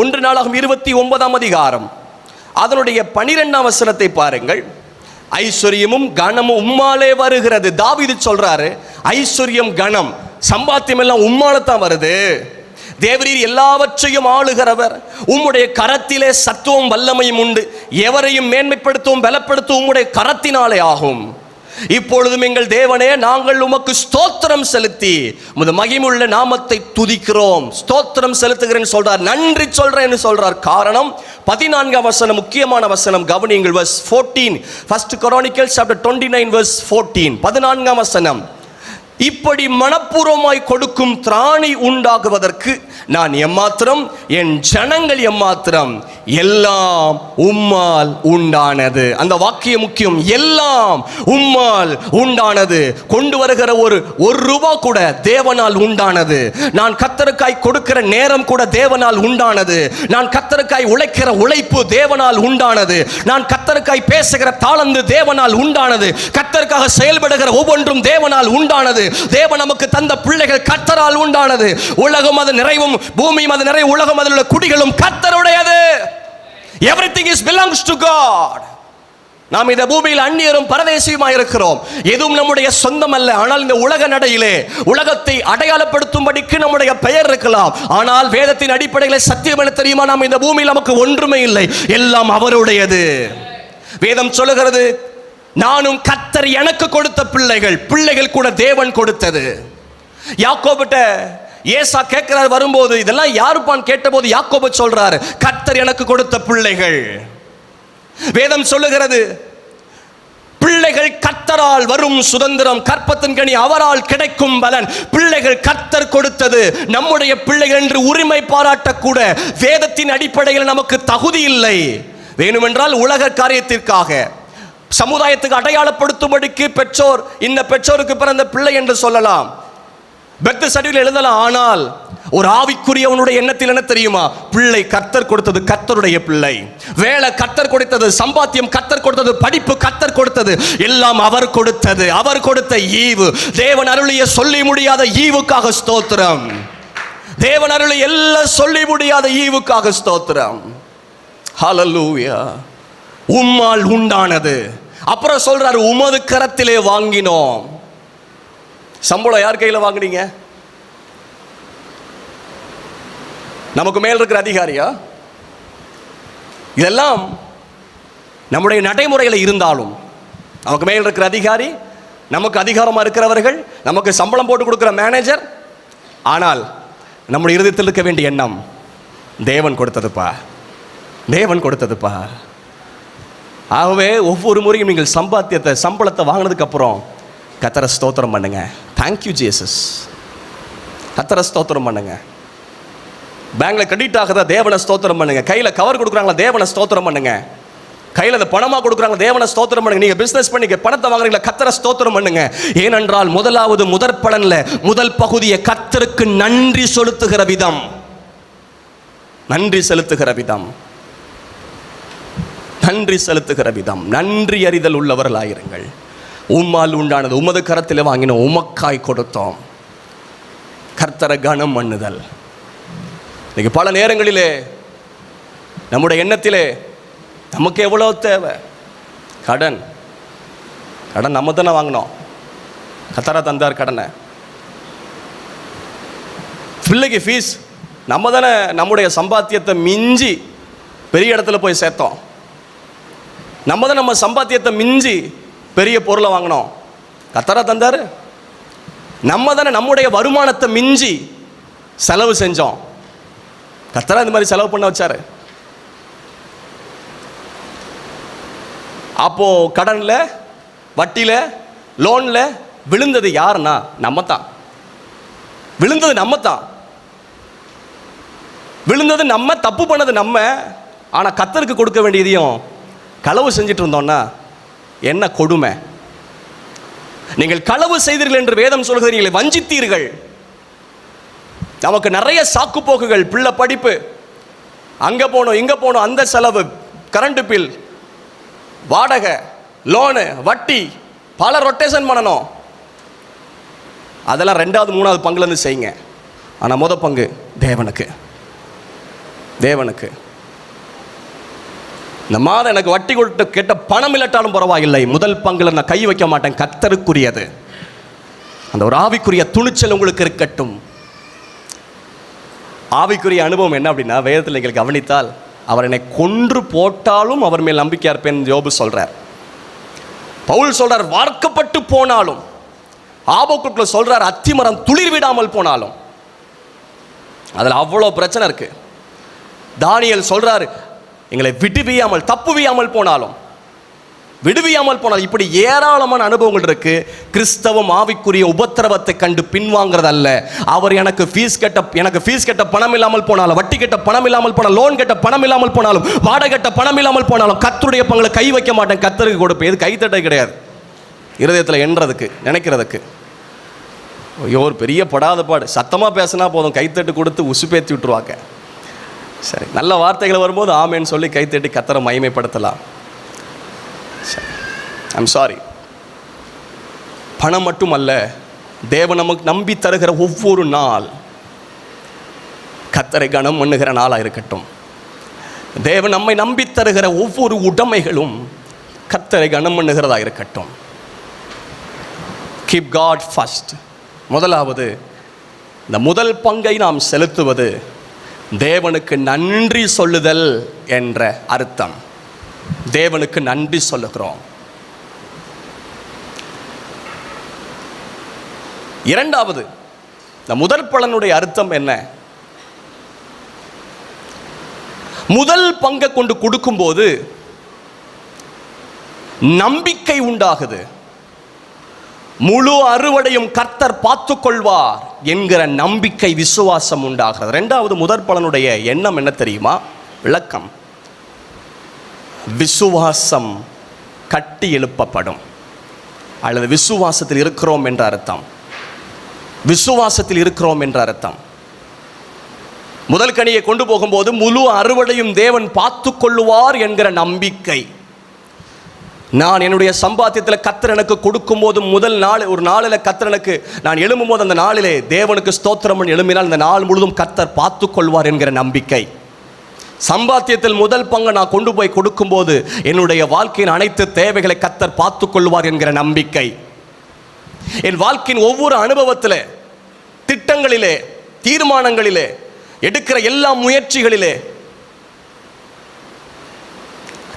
1 நாளாகமம் 29ஆம் அதிகாரம் அதனுடைய 12ஆம் வசனத்தை பாருங்கள். ஐஸ்வர்யமும் கனமும் உம்மாலே வருகிறது. தாவீது சொல்றாரு, ஐஸ்வர்யம் கனம் சம்பாத்தியம் எல்லாம் உம்மாலத்தான் வருது. தேவரீர் எல்லாவற்றையும் ஆளுகிறவர், உம்முடைய கரத்திலே சத்துவம் வல்லமையும் உண்டு, எவரையும் மேன்மைப்படுத்தவும் பலப்படுத்தவும் உம்முடைய கரத்தினாலே ஆகும். இப்பொழுதும் எங்கள் தேவனே, நாங்கள் உமக்கு ஸ்தோத்திரம் செலுத்தி உமது மகிமையுள்ள நாமத்தை துதிக்கிறோம். ஸ்தோத்திரம் செலுத்துகிறேன்னு சொல்றார், நன்றி சொல்றேன்னு சொல்றார். காரணம் 14ஆம் வசனம், முக்கியமான வசனம், கவனியுங்கள். verse 14. 1 Chronicles chapter 29 verse 14. 14ஆம் வசனம். இப்படி மனப்பூர்வமாய் கொடுக்கும் திராணி உண்டாகுவதற்கு நான் எம்மாத்திரம், என் ஜனங்கள் எம்மாத்திரம், எல்லாம் உம்மால் உண்டானது. அந்த வாக்கியம் முக்கியம். எல்லாம் உம்மால் உண்டானது. கொண்டு வருகிற ஒரு ரூபாய் கூட தேவனால் உண்டானது. நான் கர்த்தருக்காய் கொடுக்கிற நேரம் கூட தேவனால் உண்டானது. நான் கர்த்தருக்காய் உழைக்கிற உழைப்பு தேவனால் உண்டானது. நான் கர்த்தருக்காய் பேசுகிற தாளந்து தேவனால் உண்டானது. கர்த்தருக்காக செயல்படுகிற ஒவ்வொன்றும் தேவனால் உண்டானது. தேவன் நமக்கு தந்த பிள்ளைகள் கர்த்தரால் உண்டானது. உலகம் அது நிறைவும், பூமியும் அது நிறைவு, உலகம் அதில் உள்ள குடிகளும் கர்த்தருடையது. Everything is belongs to God. நாம் இந்த பூமியில் அந்நியரும் பரதேசியுமாய் இருக்கிறோம். எதுவும் நம்முடைய சொந்தம் அல்ல. ஆனால் இந்த உலக நடையிலே உலகத்தை அடையாளப்படுத்தும்படிக்கு நம்முடைய பெயர் இருக்கலாம். ஆனால் வேதத்தின் அடிப்படையில் சத்தியம் என்ன தெரியுமா? நாம் இந்த பூமியில் நமக்கு ஒன்றுமே இல்லை, எல்லாம் அவருடையது. வேதம் சொல்லுகிறது, நானும் கர்த்தர் எனக்கு கொடுத்த பிள்ளைகள் கூட தேவன் கொடுத்தது. யாக்கோபிட்ட ஏசா கேட்கிறார் வரும்போது, இதெல்லாம் யாருப்பான் கேட்டபோது யாக்கோபு சொல்றாரு, கர்த்தர் எனக்கு கொடுத்த பிள்ளைகள். வேதம் சொல்லுகிறது, பிள்ளைகள் கர்த்தரால் வரும் சுதந்திரம், கற்பத்தின் கனி அவரால் கிடைக்கும் பலன். பிள்ளைகள் கர்த்தர் கொடுத்தது. நம்முடைய பிள்ளைகள் என்று உரிமை பாராட்டக்கூட வேதத்தின் அடிப்படையில் நமக்கு தகுதி இல்லை. வேணுமென்றால் உலக காரியத்திற்காக சமுதாயத்துக்கு அடையாளப்படுத்தும்படிக்கு பெற்றோர் இந்த பெற்றோருக்கு பிறந்த பிள்ளை என்று சொல்லலாம், பர்த் சர்டிஃபிகேட் எழுதலாம். ஆனால் ஒரு ஆவிக்குரியவனுடைய எண்ணத்தில் என்ன தெரியுமா? பிள்ளை கர்த்தர் கொடுத்தது, கர்த்தருடைய பிள்ளை. வேலை கர்த்தர் கொடுத்தது, சம்பாத்தியம் கர்த்தர் கொடுத்தது, படிப்பு கர்த்தர் கொடுத்தது, எல்லாம் அவர் கொடுத்தது. அவர் கொடுத்த ஈவு, தேவன் அருளிய சொல்லி முடியாத ஈவுக்காக ஸ்தோத்திரம். தேவன் அருளிய எல்லாம் சொல்லி முடியாத ஈவுக்காக ஸ்தோத்திரம். ஹல்லேலூயா. உம்மால் உண்டானது. அப்புறம் சொல்றாரு, உமது கரத்திலே வாங்கினோம். சம்பளம் யார் கையில் வாங்குனீங்க? நமக்கு மேல் இருக்கிற அதிகாரியா? இதெல்லாம் நம்முடைய நடைமுறையில் இருந்தாலும், நமக்கு மேல் இருக்கிற அதிகாரி, நமக்கு அதிகாரமாக இருக்கிறவர்கள், நமக்கு சம்பளம் போட்டு கொடுக்குற மேனேஜர், ஆனால் நம்முடைய இருதயத்தில் இருக்க வேண்டிய எண்ணம், தேவன் கொடுத்ததுப்பா, தேவன் கொடுத்ததுப்பா. ஆகவே ஒவ்வொரு முறையும் நீங்கள் சம்பளத்தை வாங்கினதுக்கு அப்புறம் கர்த்தரை ஸ்தோத்திரம் பண்ணுங்க. Thank you Jesus. கர்த்தரை ஸ்தோத்திரம் பண்ணுங்க. பேங்க்ல கிரெடிட் ஆகுதா, தேவனை ஸ்தோத்திரம் பண்ணுங்க. கையில் கவர் கொடுக்குறாங்களா, தேவனை ஸ்தோத்திரம் பண்ணுங்க. கையில் அந்த பணமாக கொடுக்குறாங்க, தேவனை ஸ்தோத்திரம் பண்ணுங்க. நீங்கள் பிஸ்னஸ் பண்ணி பணத்தை வாங்குறீங்களா, கர்த்தரை ஸ்தோத்திரம் பண்ணுங்க. ஏனென்றால் முதற் பலன்ல முதல் பகுதியை கர்த்தருக்கு நன்றி செலுத்துகிற விதம், நன்றி செலுத்துகிற விதம், நன்றி செலுத்துகிற விதம், நன்றி அறிதல் உள்ளவர்களாயிருங்கள். உம்மால் உண்டானது, உமது கரத்தில் வாங்கினோம், உமக்காய் கொடுத்தோம். கர்த்தரை கனம் பண்ணுதல். இன்னைக்கு பல நேரங்களிலே நம்முடைய எண்ணத்திலே நமக்கு எவ்வளோ தேவை, கடன் நம்ம தானே வாங்கினோம், கர்த்தரா தந்தார் கடனை. பிள்ளைக்கு ஃபீஸ் நம்ம தானே நம்முடைய சம்பாத்தியத்தை மிஞ்சி பெரிய இடத்துல போய் சேர்த்தோம். நம்ம தான் நம்ம சம்பாத்தியத்தை மிஞ்சி பெரிய பொருளை வாங்கினோம், கர்த்தரா தந்தார். நம்ம தானே நம்முடைய வருமானத்தை மிஞ்சி செலவு செஞ்சோம், கர்த்தரா இந்த மாதிரி செலவு பண்ண வச்சாரு. அப்போ கடன்ல, வட்டியில, லோன்ல விழுந்தது யாருன்னா நம்ம தான். விழுந்தது நம்ம தான். விழுந்தது நம்ம, தப்பு பண்ணது நம்ம. ஆனா கர்த்தருக்கு கொடுக்க வேண்டியதையும் களவு செஞ்சிட்டு இருந்தோம்னா என்ன கொடுமை. நீங்கள் களவு செய்தீர்கள் என்று வேதம் சொல்கிறீர்கள், வஞ்சித்தீர்கள். நமக்கு நிறைய சாக்கு போக்குகள், பிள்ளை படிப்பு, அங்க போனோம் இங்க போனோம், அந்த செலவு, கரண்ட் பில், வாடகை, லோனு, வட்டி, பல ரொட்டேஷன் பண்ணணும். அதெல்லாம் 2வது 3வது பங்குலேருந்து செய்யுங்க. ஆனால் முதல் பங்கு தேவனுக்கு. தேவனுக்கு இந்த மாதம் எனக்கு வட்டி கொடுத்து கேட்ட பணம் இல்லாட்டாலும் பரவாயில்லை, முதல் பங்குல நான் கை வைக்க மாட்டேன், கர்த்தருக்குரியது. அந்த ஒரு ஆவிக்குரிய துணிச்சல் உங்களுக்கு இருக்கட்டும். ஆவிக்குரிய அனுபவம் என்ன அப்படின்னா, வேதத்தில் நீங்கள் கவனித்தால், அவர் என்னை கொன்று போட்டாலும் அவர் மேல் நம்பிக்கையா இருப்பேன் யோபு சொல்றார். பவுல் சொல்றார், வார்க்கப்பட்டு போனாலும். ஆபக்குக்குள்ள சொல்றார், அத்திமரம் துளிர் விடாமல் போனாலும். அதில் அவ்வளோ பிரச்சனை இருக்கு. தானியேல் சொல்றாரு, எங்களை விடுவியாமல், தப்புவியாமல் போனாலும், விடுவியாமல் போனால், இப்படி ஏராளமான அனுபவங்கள் இருக்கு. கிறிஸ்தவம் ஆவிக்குரிய உபத்திரவத்தை கண்டு பின்வாங்கிறதல்ல. அவர் எனக்கு ஃபீஸ் கட்ட பணம் இல்லாமல் போனாலும், வட்டி கட்ட பணம் இல்லாமல் போனாலும், லோன் கட்ட பணம் இல்லாமல் போனாலும், வாடகை கட்ட பணம் இல்லாமல் போனாலும், கர்த்தருடைய பங்களை கை வைக்க மாட்டேன், கர்த்தருக்கு கொடுப்பேன். இது கைத்தட்டை கிடையாது, இருதயத்தில் எண்றதுக்கு, நினைக்கிறதுக்கு. ஐயோ, ஒரு பெரிய படாத பாடு. சத்தமாக பேசினா போதும், கைத்தட்டு கொடுத்து உசுப்பேற்றி விட்டுருவாங்க. சரி, நல்ல வார்த்தைகள் வரும்போது ஆமேன்னு சொல்லி கைத்தட்டி கர்த்தரை மகிமைப்படுத்தலாம். சரி, ஐம் சாரி. பணம் மட்டுமல்ல, தேவன் நமக்கு நம்பி தருகிற ஒவ்வொரு நாள் கர்த்தரை கனம் பண்ணுகிற நாளாக இருக்கட்டும். தேவன் நம்மை நம்பி தருகிற ஒவ்வொரு உடைமைகளும் கர்த்தரை கனம் பண்ணுகிறதா இருக்கட்டும். Keep God first. முதலாவது, இந்த முதல் பங்கை நாம் செலுத்துவது தேவனுக்கு நன்றி சொல்லுதல் என்ற அர்த்தம். தேவனுக்கு நன்றி சொல்லுகிறோம். இரண்டாவது, இந்த முதல் பலனுடைய அர்த்தம் என்ன? முதல் பங்கை கொண்டு கொடுக்கும்போது நம்பிக்கை உண்டாகுது. முழு அறுவடையும் கர்த்தர் பார்த்துக் கொள்வார் என்கிற நம்பிக்கை, விசுவாசம் உண்டாகிறது. இரண்டாவது, முதற் பலனுடைய எண்ணம் என்ன தெரியுமா? விளக்கம். விசுவாசம் கட்டி எழுப்பப்படும். அல்லது விசுவாசத்தில் இருக்கிறோம் என்ற அர்த்தம். விசுவாசத்தில் இருக்கிறோம் என்ற அர்த்தம். முதல் கனியை கொண்டு போகும்போது முழு அறுவடையும் தேவன் பார்த்து கொள்ளுவார் என்கிற நம்பிக்கை. நான் என்னுடைய சம்பாத்தியத்தில் கர்த்தர் எனக்கு கொடுக்கும் போது முதல் நாள் ஒரு நாளில் கர்த்தர் எனக்கு நான் எழும்பும் போது அந்த நாளிலே தேவனுக்கு ஸ்தோத்திரம் எழும்பினால் இந்த நாள் முழுதும் கர்த்தர் பார்த்து கொள்வார் என்கிற நம்பிக்கை. சம்பாத்தியத்தில் முதல் பங்கு நான் கொண்டு போய் கொடுக்கும்போது என்னுடைய வாழ்க்கையின் அனைத்து தேவைகளை கர்த்தர் பார்த்து கொள்வார் என்கிற நம்பிக்கை. என் வாழ்க்கையின் ஒவ்வொரு அனுபவத்திலே, திட்டங்களிலே, தீர்மானங்களிலே, எடுக்கிற எல்லா முயற்சிகளிலே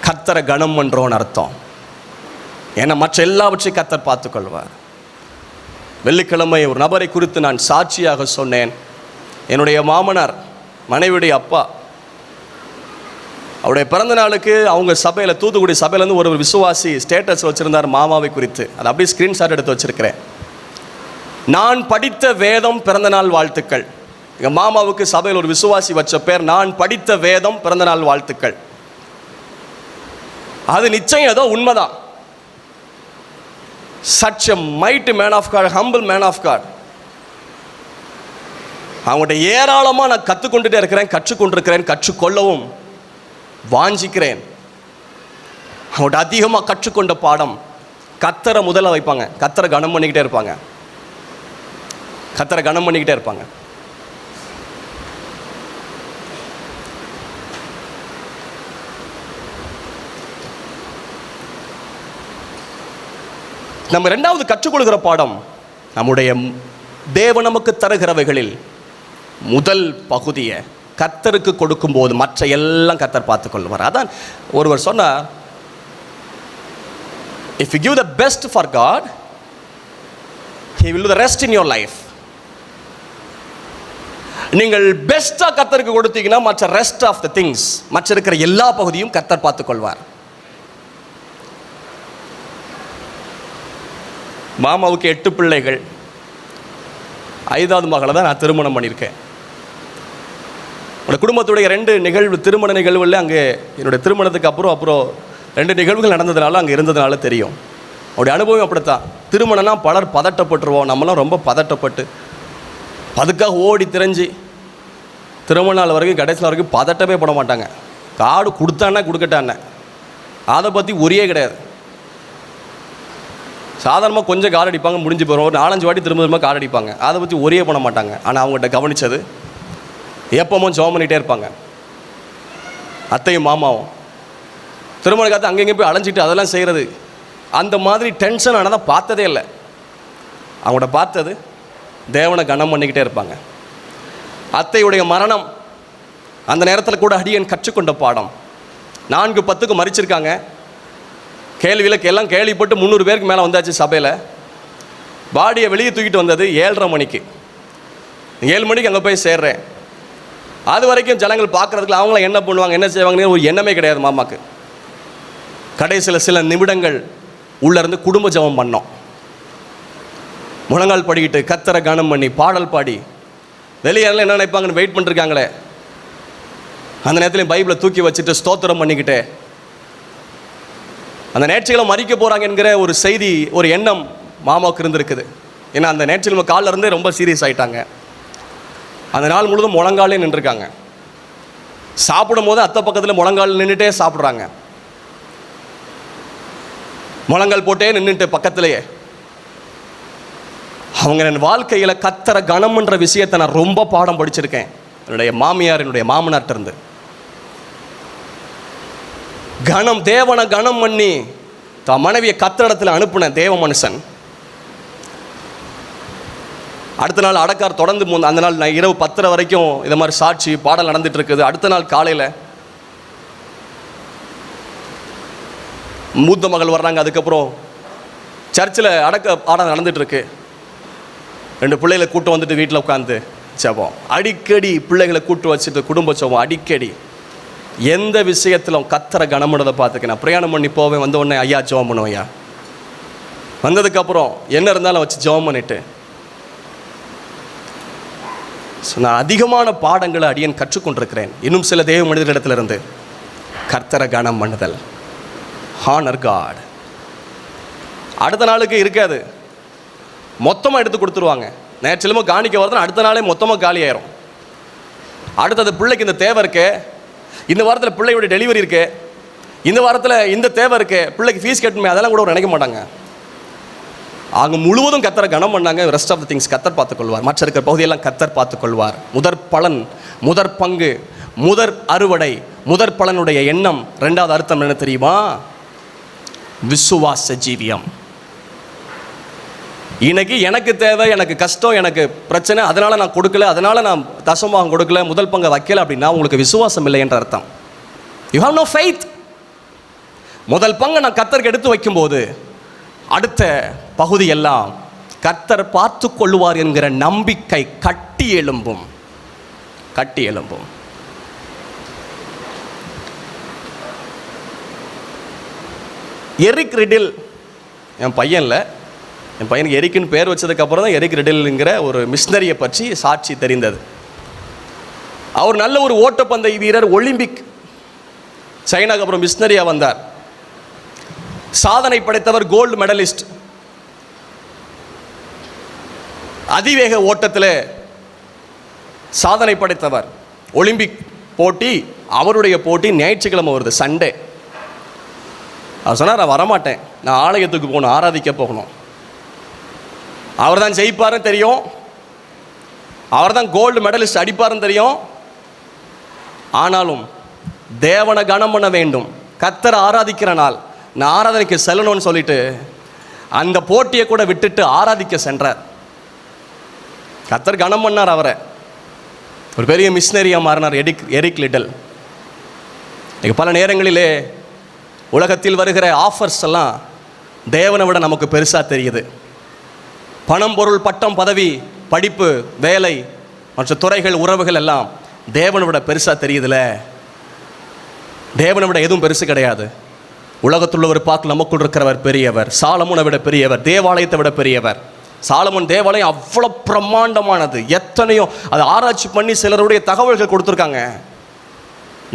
கர்த்தரை கனம் பண்றோன்னு அர்த்தம். ஏன்னா மற்ற எல்லாவற்றையும் கர்த்தர் பார்த்துக் கொள்வார். வெள்ளிக்கிழமை ஒரு நபரை குறித்து நான் சாட்சியாக சொன்னேன். என்னுடைய மாமனார் மனைவியுடைய அப்பா, அவருடைய பிறந்த நாளுக்கு அவங்க சபையில், தூத்துக்குடி சபையிலேருந்து ஒரு விசுவாசி ஸ்டேட்டஸ் வச்சுருந்தார் மாமாவை குறித்து. அதை அப்படியே ஸ்க்ரீன்ஷாட் எடுத்து வச்சுருக்கிறேன். நான் படித்த வேதம் பிறந்தநாள் வாழ்த்துக்கள். எங்கள் மாமாவுக்கு சபையில் ஒரு விசுவாசி வச்ச பேர் நான் படித்த வேதம் பிறந்தநாள் வாழ்த்துக்கள். அது நிச்சயம் ஏதோ உண்மைதான். Such a mighty man of God, humble man of God. அவங்கள்ட்ட ஏராளமாக நான் கற்றுக்கொண்டுட்டே இருக்கிறேன், கற்றுக்கொண்டிருக்கிறேன், கற்றுக்கொள்ளவும் வாஞ்சிக்கிறேன். அவங்கள்ட்ட அதிகமாக கற்றுக்கொண்ட பாடம், கர்த்தரை முதல்ல வைப்பாங்க, கர்த்தரை கனம் பண்ணிக்கிட்டே இருப்பாங்க, கர்த்தரை கனம் பண்ணிக்கிட்டே இருப்பாங்க. நம்ம ரெண்டாவது கற்றுக்கொள்கிற பாடம், நம்முடைய தேவன் நமக்கு தருகிறவைகளில் முதல் பகுதியை கர்த்தருக்கு கொடுக்கும்போது மற்ற எல்லாம் கர்த்தர் பார்த்துக்கொள்வார். அதான் ஒருவர் சொன்னார், if you give the best for God, he will do the rest in your life. நீங்கள் பெஸ்ட்டாக கர்த்தருக்கு கொடுத்தீங்கன்னா மற்ற ரெஸ்ட் ஆஃப் த திங்ஸ், மற்ற இருக்கிற எல்லா பகுதியும் கர்த்தர் பார்த்துக்கொள்வார். மாமாவுக்கு 8 பிள்ளைகள். 5வது மகளை தான் நான் திருமணம் பண்ணியிருக்கேன். என்னோடய குடும்பத்துடைய 2 நிகழ்வு, திருமண நிகழ்வுகளில் அங்கே என்னுடைய திருமணத்துக்கு அப்புறம் 2 நிகழ்வுகள் நடந்ததுனால அங்கே இருந்ததுனால தெரியும். அவருடைய அனுபவம் அப்படித்தான். திருமணம்னா பலர் பதட்டப்பட்டுருவோம், நம்மளாம் ரொம்ப பதட்டப்பட்டு அதுக்காக ஓடி திரைஞ்சி திருமண நாள் வரைக்கும் கடைசி வரைக்கும் பதட்டமே பட மாட்டாங்க. கார்டு கொடுத்தானே கொடுக்கட்டானே, அதை பற்றி ஒரே கிடையாது. சாதாரணமாக கொஞ்சம் கார் அடிப்பாங்க, முடிஞ்சு போகிறோம். ஒரு 4-5 வாட்டி திரும்ப கார் அடிப்பாங்க, அதை பற்றி ஒரே பண்ண மாட்டாங்க. ஆனால் அவங்ககிட்ட கவனித்தது, எப்பவும் ஜெபம் பண்ணிகிட்டே இருப்பாங்க. அத்தையும் மாமாவும் திருமண காலத்து அங்கெங்கே போய் அலைஞ்சிட்டு அதெல்லாம் செய்கிறது, அந்த மாதிரி டென்ஷன் ஆனால் பார்த்ததே இல்லை. அவங்கள்ட்ட பார்த்தது தேவனை கனம் பண்ணிக்கிட்டே இருப்பாங்க. அத்தையுடைய மரணம், அந்த நேரத்தில் கூட அடியேன் கற்றுக்கொண்ட பாடம். 4:10 மறிச்சிருக்காங்க. கேள்வியில் எல்லாம் கேள்விப்பட்டு 300 பேருக்கு மேலே வந்தாச்சு சபையில். பாடியை வெளியே தூக்கிட்டு வந்தது 7:30 மணிக்கு. 7 மணிக்கு அங்கே போய் சேர்றேன். அது வரைக்கும் ஜனங்கள் பார்க்குறதுக்கு அவங்கள என்ன பண்ணுவாங்க, என்ன செய்வாங்கன்னு ஒரு எண்ணமே கிடையாது மாமாக்கு. கடைசியில் சில நிமிடங்கள் உள்ளேருந்து குடும்ப ஜெபம் பண்ணோம். முழங்கால் படிக்கிட்டு கர்த்தரை கனம் பண்ணி பாடல் பாடி, வெளியெல்லாம் என்ன நினைப்பாங்கன்னு வெயிட் பண்ணிருக்காங்களே, அந்த நேரத்துலையும் பைபிளை தூக்கி வச்சுட்டு ஸ்தோத்திரம் பண்ணிக்கிட்டே அந்த நேர்ச்சிகளை மறிக்க போகிறாங்க என்கிற ஒரு செய்தி, ஒரு எண்ணம் மாமாவுக்கு இருந்திருக்குது. ஏன்னா அந்த நேர்ச்சிகள் காலில் இருந்தே ரொம்ப சீரியஸ் ஆகிட்டாங்க. அந்த நாள் முழுதும் முழங்காலே நின்றுருக்காங்க. சாப்பிடும் போது அத்தை பக்கத்தில் முழங்கால் நின்றுட்டே சாப்பிட்றாங்க. முழங்கால் போட்டே நின்றுட்டு பக்கத்திலேயே. அவங்க என் வாழ்க்கையில் கர்த்தரை கனம்ன்ற விஷயத்தை நான் ரொம்ப பாடம் படிச்சிருக்கேன் என்னுடைய மாமியார், என்னுடைய மாமனார்ட்ட இருந்து. கணம், தேவனை கனம் பண்ணி தான் மனைவியை கர்த்தரிடத்தில் அனுப்பின தேவ மனுஷன். அடுத்த நாள் அடக்கார் தொடர்ந்து அந்த நாள் நான் இரவு 10:30 வரைக்கும் இதை மாதிரி சாட்சி பாடல் நடந்துட்டு இருக்குது. அடுத்த நாள் காலையில் மூத்த மகள் வர்றாங்க. அதுக்கப்புறம் சர்ச்சில் அடக்க பாடம் நடந்துட்டு இருக்கு. 2 பிள்ளைகளை கூட்டு வந்துட்டு வீட்டில் உட்காந்து ஜெபம். அடிக்கடி பிள்ளைகளை கூட்டு வச்சுட்டு குடும்ப ஜெபம். அடிக்கடி எந்த விஷயத்திலும் கர்த்தரை கனமுடதை பார்த்துக்க. நான் பிரயாணம் பண்ணி போவேன், வந்த உடனே ஐயா ஜெபம் பண்ணுவேன். ஐயா வந்ததுக்கப்புறம் என்ன இருந்தாலும் வச்சு ஜெபம் பண்ணிட்டு. ஸோ நான் அதிகமான பாடங்களை அடியேன் கற்றுக்கொண்டிருக்கிறேன். இன்னும் சில தேவ மனிதர்களிடத்திலிருந்து கர்த்தரை கனம் பண்ணுதல், ஹானர் காட், அடுத்த நாளுக்கு இருக்காது, மொத்தமாக எடுத்து கொடுத்துருவாங்க. நேற்றிலுமோ காணிக்க வரதுன்னா அடுத்த நாளே மொத்தமாக காலி ஆயிரும். அடுத்தது பிள்ளைக்கு இந்த தேவை இருக்கு, இந்த வாரத்தில் பிள்ளையோட டெலிவரி இருக்கு, இந்த வாரத்தில் இந்த தேவை இருக்கு, பிள்ளைக்கு ஃபீஸ் கட்டணுமே, அதெல்லாம் கூட நினைக்க மாட்டாங்க. அங்கே முழுவதும் கத்தரை கனம் பண்ணாங்க. ரெஸ்ட் ஆஃப் த திங்ஸ் கத்தர் பார்த்துக்கொள்வார். மற்ற இருக்கிற பகுதியெல்லாம் கத்தர் பார்த்துக்கொள்வார். முதற் பலன், முதற் பங்கு, முதற் அறுவடை, முதற் பலனுடைய எண்ணம். ரெண்டாவது அர்த்தம் என்ன தெரியுமா? விசுவாச ஜீவியம். இன்னைக்கு எனக்கு தேவை, எனக்கு கஷ்டம், எனக்கு பிரச்சனை, அதனால நான் கொடுக்கல, அதனால நான் தசமாக கொடுக்கல, முதல் பங்கை வைக்கல அப்படின்னா உங்களுக்கு விசுவாசம் இல்லை என்ற அர்த்தம். You have no faith. முதல் பங்கை நான் கர்த்தருக்கு எடுத்து வைக்கும்போது அடுத்த பகுதி எல்லாம் கர்த்தர் பார்த்து கொள்ளுவார் என்கிற நம்பிக்கை கட்டி எழும்பும், கட்டி எழும்பும். எரிக் ரிடில், என் பையன்ல, என் பையனுக்கு எரிக்குன்னு பேர் வச்சதுக்கு அப்புறம் தான் எரிக் ரிடில்ங்கிற ஒரு மிஷினரியை பற்றி சாட்சி தெரிந்தது. அவர் நல்ல ஒரு ஓட்டப்பந்தய வீரர், ஒலிம்பிக், சைனாக்கு அப்புறம் மிஷினரியா வந்தார். சாதனை படைத்தவர், கோல்டு மெடலிஸ்ட். அதிவேக ஓட்டத்தில் சாதனை படைத்தவர். ஒலிம்பிக் போட்டி, அவருடைய போட்டி ஞாயிற்றுக்கிழமை வருது, சண்டே. அவர் சொன்னார், நான் வரமாட்டேன், நான் ஆலயத்துக்கு போகணும், ஆராதிக்க போகணும். அவர் தான் ஜெயிப்பாருன்னு தெரியும், அவர் தான் கோல்டு மெடலிஸ்ட் அடிப்பாருன்னு தெரியும். ஆனாலும் தேவனை கனம் பண்ண வேண்டும், கர்த்தரை ஆராதிக்கிற நாள், நான் ஆராதனைக்கு செல்லணும்னு சொல்லிட்டு அந்த போட்டியை கூட விட்டுட்டு ஆராதிக்க சென்றார். கர்த்தர் கனம் பண்ணார் அவரை. ஒரு பெரிய மிஷினரியாக மாறினார் எரிக் லிட்டில். பல நேரங்களிலே உலகத்தில் வருகிற ஆஃபர்ஸ் எல்லாம் தேவனை விட நமக்கு பெருசாக தெரியுது. பணம், பொருள், பட்டம், பதவி, படிப்பு, வேலை, மற்ற துறைகள், உறவுகள் எல்லாம் தேவனை விட பெருசாக தெரியுதுல. தேவனை விட எதுவும் பெருசு கிடையாது. உலகத்துள்ளவர் பார்க்க நமக்குள் இருக்கிறவர் பெரியவர். சாலமோனை விட பெரியவர், தேவாலயத்தை விட பெரியவர். சாலமோன் தேவாலயம் அவ்வளோ பிரம்மாண்டமானது. எத்தனையோ அதை ஆராய்ச்சி பண்ணி சிலருடைய தகவல்கள் கொடுத்துருக்காங்க.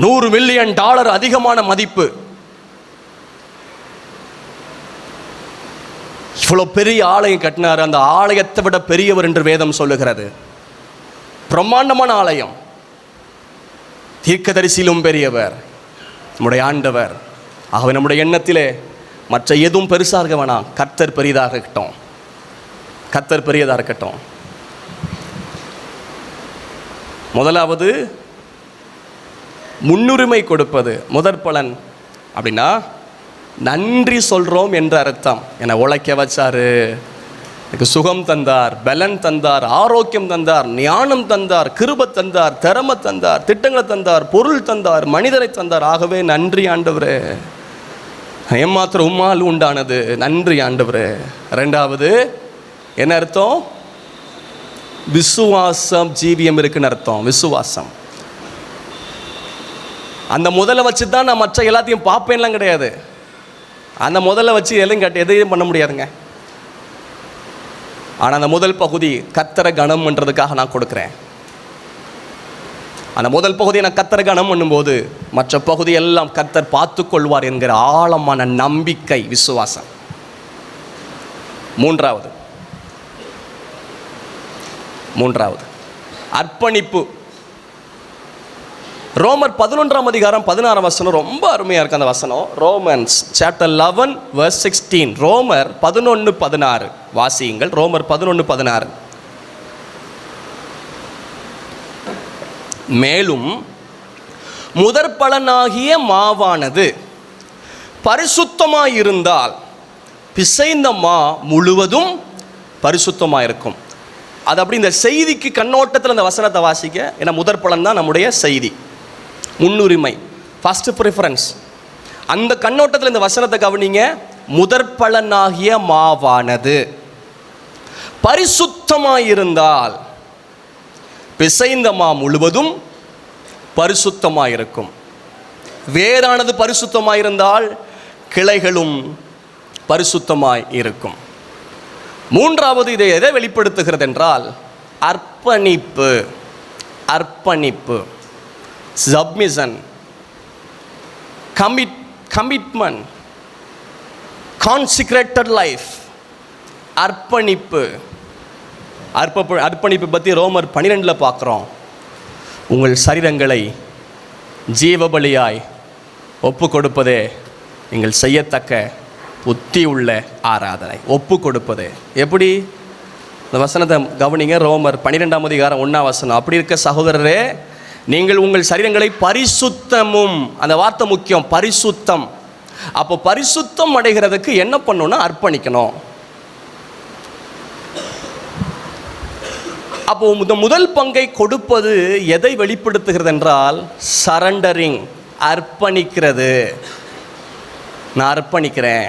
$100 மில்லியன் அதிகமான மதிப்பு. இவ்வளோ பெரிய ஆலயம் கட்டினார். அந்த ஆலயத்தை விட பெரியவர் என்று வேதம் சொல்லுகிறது. பிரம்மாண்டமான ஆலயம். தீர்க்கதரிசியிலும் பெரியவர் நம்முடைய ஆண்டவர். ஆகவே நம்முடைய எண்ணத்திலே மற்ற எதுவும் பெருசாக இருக்க வேணாம், கர்த்தர் பெரியதாக இருக்கட்டும், கர்த்தர் பெரியதாக இருக்கட்டும். முதலாவது முன்னுரிமை கொடுப்பது. முதற் பலன் அப்படின்னா நன்றி சொல்கிறோம் என்ற அர்த்தம். என்னை உழைக்க வச்சாரு, எனக்கு சுகம் தந்தார், பலன் தந்தார், ஆரோக்கியம் தந்தார், ஞானம் தந்தார், கிருபை தந்தார், திறமை தந்தார், திட்டங்களை தந்தார், பொருள் தந்தார், மனிதரை தந்தார். ஆகவே நன்றி ஆண்டவரே, ஏமாத்திரம் உம்மால் உண்டானது, நன்றி ஆண்டவரே. ரெண்டாவது என்ன அர்த்தம்? விசுவாசம் ஜீவியம் இருக்குன்னு அர்த்தம். விசுவாசம். அந்த முதல்ல வச்சு தான் நான் மற்ற எல்லாத்தையும் பார்ப்பேன்லாம் கிடையாது. அந்த முதல்ல வச்சு எதையும் பண்ண முடியாதுங்க. ஆனால் அந்த முதல் பகுதி கர்த்தரை கனம் பண்ணுறதுக்காக நான் கொடுக்குறேன். அந்த முதல் பகுதியை நான் கர்த்தரை கனம் பண்ணும்போது மற்ற பகுதி எல்லாம் கர்த்தர் பார்த்து கொள்வார் என்கிற ஆழமான நம்பிக்கை, விசுவாசம். மூன்றாவது அர்ப்பணிப்பு. ரோமர் 11:16 ரொம்ப அருமையாக இருக்கு அந்த வசனம். Romans chapter 11 verse 16. ரோமர் 11:16 வாசியுங்கள். ரோமர் 11:16. மேலும் முதற் பலனாகிய மாவானது பரிசுத்தமாயிருந்தால் பிசைந்த மா முழுவதும் பரிசுத்தமாயிருக்கும். அது அப்படி இந்த செய்திக்கு கண்ணோட்டத்தில் அந்த வசனத்தை வாசிக்க, ஏன்னா முதற் பலன் தான் நம்முடைய செய்தி, முன்னுரிமை, ஃபர்ஸ்ட் ப்ரிஃபரன்ஸ். அந்த கண்ணோட்டத்தில் இந்த வசனத்தை கவனிங்க. முதற் பலனாகிய மாவானது பரிசுத்தமாயிருந்தால் பிசைந்த மா முழுவதும் பரிசுத்தமாயிருக்கும். வேரானது பரிசுத்தமாயிருந்தால் கிளைகளும் பரிசுத்தமாய் இருக்கும். மூன்றாவது இதை எதை வெளிப்படுத்துகிறது என்றால் அர்ப்பணிப்பு. அர்ப்பணிப்பு, சப்மிஷன், கமிட்மெண்ட், கான்சிக்ரேட்டட் லைஃப். அர்ப்பணிப்பு. அர்ப்பணிப்பு பற்றி ரோமர் 12 பார்க்குறோம். உங்கள் சரீரங்களை ஜீவபலியாய் ஒப்பு கொடுப்பதே நீங்கள் செய்யத்தக்க புத்தி உள்ள ஆராதனை. ஒப்பு கொடுப்பது எப்படி? இந்த வசனத்தை கவனிங்க. ரோமர் 12:1 அப்படி இருக்க சகோதரரே, நீங்கள் உங்கள் சரீரங்களை பரிசுத்தமும், அந்த வார்த்தை முக்கியம், பரிசுத்தம். அப்போ பரிசுத்தம் அடைகிறதுக்கு என்ன பண்ணணும்னா அர்ப்பணிக்கணும். அப்போ இந்த முதல் பங்கை கொடுப்பது எதை வெளிப்படுத்துகிறது என்றால் சரண்டரிங், அர்ப்பணிக்கிறது. நான் அர்ப்பணிக்கிறேன்,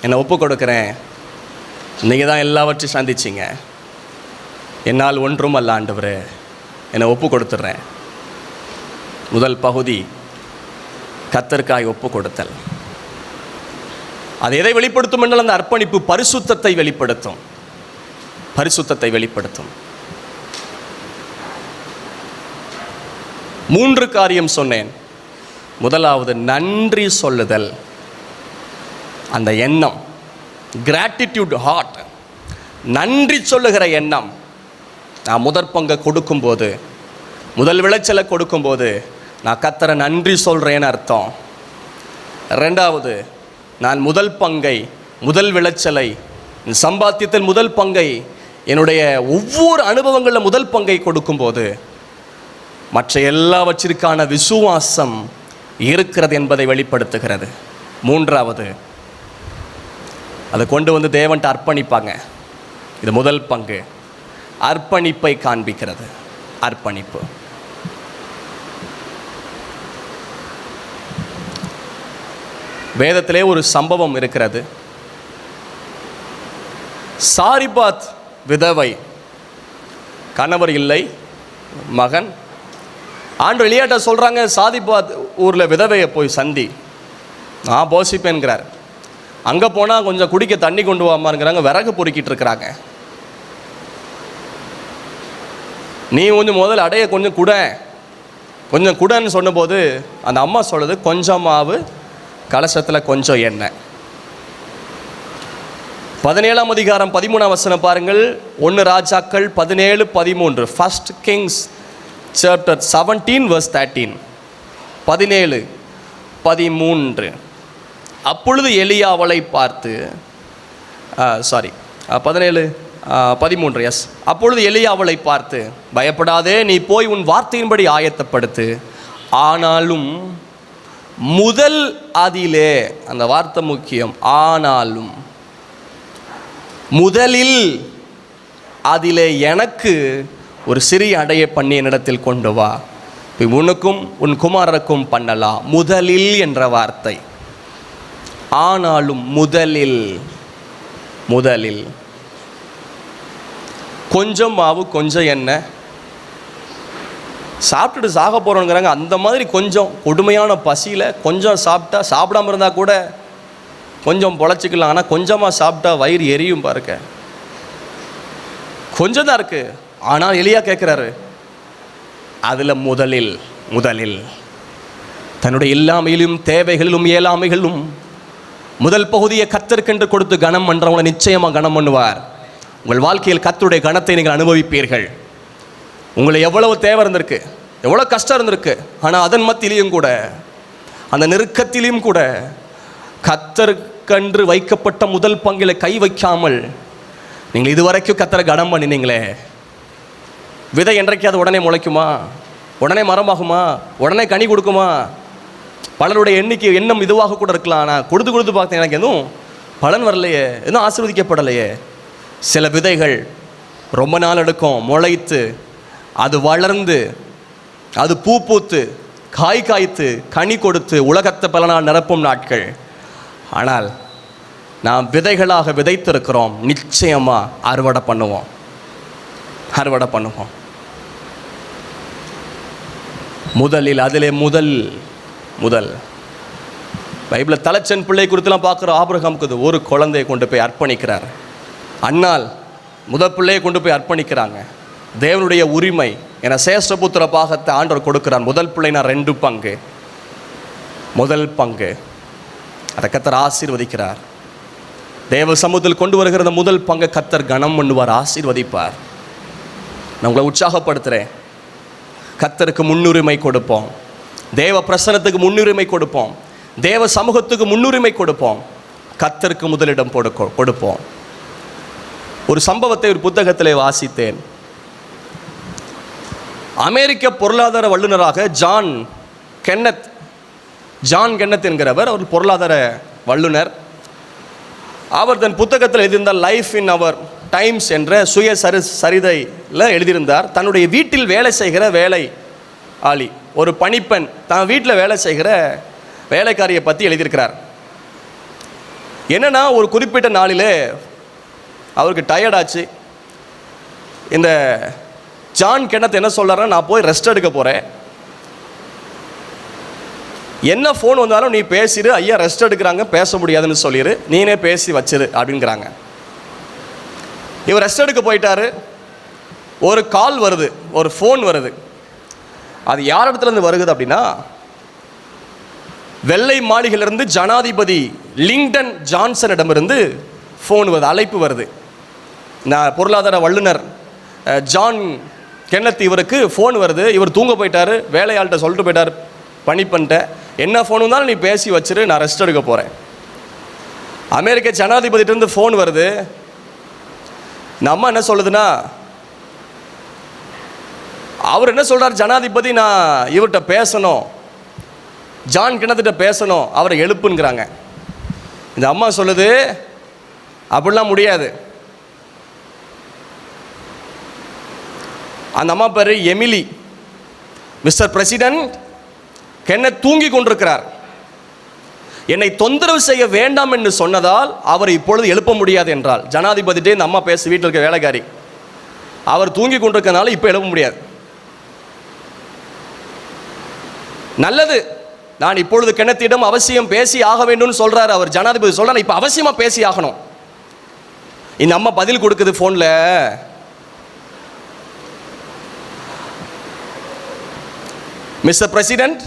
என்னை ஒப்பு கொடுக்கிறேன். நீங்கள் தான் எல்லாவற்றையும் சந்திச்சிங்க, என்னால் ஒன்றும் அல்ல ஆண்டவரே, என்னை ஒப்பு கொடுத்துட்றேன். முதல் பகுதி கர்த்தருக்காய் ஒப்பு கொடுத்தல். அது எதை வெளிப்படுத்தும் என்றால் அந்த அர்ப்பணிப்பு பரிசுத்தத்தை வெளிப்படுத்தும். பரிசுத்தத்தை வெளிப்படுத்தும். 3 காரியம் சொன்னேன். முதலாவது நன்றி சொல்லுதல், அந்த எண்ணம், கிராட்டிடியூட் ஹார்ட், நன்றி சொல்லுகிற எண்ணம். நான் முதற் பங்கை கொடுக்கும்போது, முதல் விளைச்சலை கொடுக்கும்போது நான் கர்த்தரை நன்றி சொல்கிறேன்னு அர்த்தம். 2வது, நான் முதல் பங்கை, முதல் விளைச்சலை, சம்பாத்தியத்தில் முதல் பங்கை, என்னுடைய ஒவ்வொரு அனுபவங்களில் முதல் பங்கை கொடுக்கும்போது மற்ற எல்லாவற்றிற்கான விசுவாசம் இருக்கிறது என்பதை வெளிப்படுத்துகிறது. 3வது, அதை கொண்டு வந்து தேவன்ட்ட அர்ப்பணிப்பாங்க. இது முதல் பங்கு, அர்ப்பணிப்பை காண்பிக்கிறது. அர்ப்பணிப்பு. வேதத்திலே ஒரு சம்பவம் இருக்கிறது. சாரிபாத் விதவை, கணவர் இல்லை, மகன். ஆண்டவர் எலியாட்ட சொல்கிறாங்க, சாரிபாத் ஊரில் விதவையை போய் சந்தி, நான் போசிப்பேன்கிறார். அங்கே போனால் கொஞ்சம் குடிக்க தண்ணி கொண்டு வாமாங்கிறாங்க, விறகு பொறுக்கிட்டு இருக்கிறாங்க. நீ கொஞ்சம் முதல் அடைய கொஞ்சம் குடன்னு சொன்னபோது அந்த அம்மா சொல்லுது, கொஞ்சம் மாவு, கலசத்தில் கொஞ்சம் எண்ணெய். 17ஆம் அதிகாரம் 13 பாருங்கள். 1 ராஜாக்கள் 17:13. 1 Kings chapter 17 verse 13. 17:13. அப்பொழுது எலியா அவளை பார்த்து 17:13 எஸ். அப்பொழுது எலியா அவளை பார்த்து, பயப்படாதே, நீ போய் உன் வார்த்தையின்படி ஆயத்தப்படுத்து. ஆனாலும் முதல் அதிலே, அந்த வார்த்தை முக்கியம், ஆனாலும் முதலில் அதிலே எனக்கு ஒரு சிறிய அடைய பண்ணி என்னிடத்தில் கொண்டு வா, உனக்கும் உன் குமாரருக்கும் பண்ணலாம். முதலில் என்ற வார்த்தை. ஆனாலும் முதலில் கொஞ்சம் மாவு கொஞ்சம் எண்ணெய், சாப்பிட்டுட்டு சாக போகிறோங்கிறாங்க. அந்த மாதிரி கொஞ்சம் கொடுமையான பசியில் கொஞ்சம் சாப்பிட்டா, சாப்பிடாமல் இருந்தால் கூட கொஞ்சம் பொழைச்சிக்கலாம். ஆனால் கொஞ்சமாக சாப்பிட்டா வயிறு எரியும் பாருங்க. கொஞ்சம் தான் இருக்குது. ஆனால் எலியா கேட்குறாரு, அதில் முதலில் தன்னுடைய இல்லாமையிலும் தேவைகளிலும் இயலாமைகளும் முதல் பகுதியை கர்த்தருக்கென்று கொடுத்து கனம் பண்ணுறவங்களை நிச்சயமாக கனம் பண்ணுவார். உங்கள் வாழ்க்கையில் கர்த்தருடைய கனத்தை நீங்கள் அனுபவிப்பீர்கள். உங்களை எவ்வளவு தேவை இருந்திருக்கு, எவ்வளோ கஷ்டம் இருந்திருக்கு, ஆனால் அதன் மத்தியிலையும் கூட, அந்த நெருக்கத்திலையும் கூட கர்த்தருக்கென்று வைக்கப்பட்ட முதல் பங்கில் கை வைக்காமல் நீங்கள் இதுவரைக்கும் கர்த்தரை கனம் பண்ணினீங்களே. விதை என்றைக்காவது உடனே முளைக்குமா? உடனே மரமாகுமா? உடனே கனி கொடுக்குமா? பலருடைய எண்ணம் இதுவாக கூட இருக்கலாம். ஆனால் கொடுத்து பார்த்தேன், எனக்கு எதுவும் பலன் வரலையே, எதுவும் ஆசீர்வதிக்கப்படலையே. சில விதைகள் ரொம்ப நாள் எடுக்கும் முளைத்து, அது வளர்ந்து, அது பூ பூத்து, காய் காய்த்து, கனி கொடுத்து, உலகத்தை பலனால் நிரப்பும் நாட்கள். ஆனால் நாம் விதைகளாக விதைத்திருக்கிறோம். நிச்சயமாக அறுவடை பண்ணுவோம். முதலில், அதிலே முதல் பைபிளில் தலைச்சன் பிள்ளை குறித்துலாம் பார்க்குற. ஆபிரகாமுக்கு ஒரு குழந்தையை கொண்டு போய் அர்ப்பணிக்கிறார். அண்ணால் முதல் பிள்ளையை கொண்டு போய் அர்ப்பணிக்கிறாங்க. தேவனுடைய உரிமை என சேஷ்டபுத்திர பாகத்தை ஆண்டவர் கொடுக்கிறார். முதல் பிள்ளைனா 2 பங்கு, முதல் பங்கு. அதை கர்த்தர் ஆசீர்வதிக்கிறார். தேவ சமூகத்தில் கொண்டு வருகிற முதல் பங்கை கர்த்தர் கனம் பண்ணுவார், ஆசீர்வதிப்பார். நான் உங்களை உற்சாகப்படுத்துகிறேன். கர்த்தருக்கு முன்னுரிமை கொடுப்போம், தேவ பிரசன்னத்துக்கு முன்னுரிமை கொடுப்போம், தேவ சமூகத்துக்கு முன்னுரிமை கொடுப்போம், கர்த்தருக்கு முதலிடம் கொடுப்போம். ஒரு சம்பவத்தை ஒரு புத்தகத்திலே வாசித்தேன். அமெரிக்க பொருளாதார வல்லுநராக ஜான் கென்னத் என்கிறவர் ஒரு பொருளாதார வல்லுனர். அவர் தன் புத்தகத்தில் எழுதியிருந்தார், லைஃப் இன் அவர் டைம்ஸ் என்ற சரிதையில் எழுதியிருந்தார். தன்னுடைய வீட்டில் வேலை செய்கிற வேலை ஆளி, ஒரு பணிப்பெண் தான் வீட்டில் வேலை செய்கிற வேலைக்காரியை பற்றி எழுதியிருக்கிறார். என்னென்னா, ஒரு குறிப்பிட்ட நாளிலே அவருக்கு டயர்டாச்சு. இந்த ஜான் கென்னத் என்ன சொல்கிறாருன்னா, நான் போய் ரெஸ்ட் எடுக்க போகிறேன், என்ன ஃபோன் வந்தாலும் நீ பேசிடு, ஐயா ரெஸ்ட் எடுக்கிறாங்க பேச முடியாதுன்னு சொல்லிடு, நீனே பேசி வச்சிரு அப்படிங்கிறாங்க. இவர் ரெஸ்ட் எடுக்க போயிட்டாரு. ஒரு கால் வருது, ஒரு ஃபோன் வருது. அது யார் இடத்துலேருந்து வருகுது அப்படின்னா, வெள்ளை மாளிகையிலிருந்து ஜனாதிபதி லிங்டன் ஜான்சனிடமிருந்து ஃபோன் வருது, அழைப்பு வருது. நான் பொருளாதார வல்லுனர் ஜான் கென்னத் இவருக்கு ஃபோன் வருது. இவர் தூங்க போயிட்டார், வேலையாள்கிட்ட சொல்லிட்டு போயிட்டார் பணிப்பண்ட, என்ன ஃபோன் வந்தாலும் நீ பேசி வச்சிரு, நான் ரெஸ்ட் எடுக்க போகிறேன். அமெரிக்க ஜனாதிபதியிலிருந்து ஃபோன் வருது. நம்ம என்ன சொல்லுதுன்னா, அவர் என்ன சொல்கிறார், ஜனாதிபதி நான் இவர்கிட்ட பேசணும், ஜான் கென்னத்திட்ட பேசணும், அவரை எழுப்புங்கிறாங்க. இந்த அம்மா சொல்லுது, அப்படிலாம் முடியாது. அந்த அம்மா பேர் எமிலி. மிஸ்டர் பிரசிடென்ட், கென்னத் தூங்கி கொண்டிருக்கிறார், என்னை தொந்தரவு செய்ய வேண்டாம் என்று சொன்னதால் அவரை இப்பொழுது எழுப்ப முடியாது என்றால். ஜனாதிபதிட்டே இந்த அம்மா பேச, வீட்டில் இருக்க வேலைக்காரி, அவர் தூங்கி கொண்டிருக்கனால இப்போ எழுப்ப முடியாது. நல்லது, நான் இப்பொழுது கென்னத்திடம் அவசியம் பேசி ஆக வேண்டும் சொல்றாரு அவர். ஜனாதிபதி சொல்றாரு, இப்போ அவசியமா பேசி ஆகணும். இந்த அம்மா பதில் கொடுக்குது ஃபோன்ல, மிஸ்டர் பிரசிடென்ட்,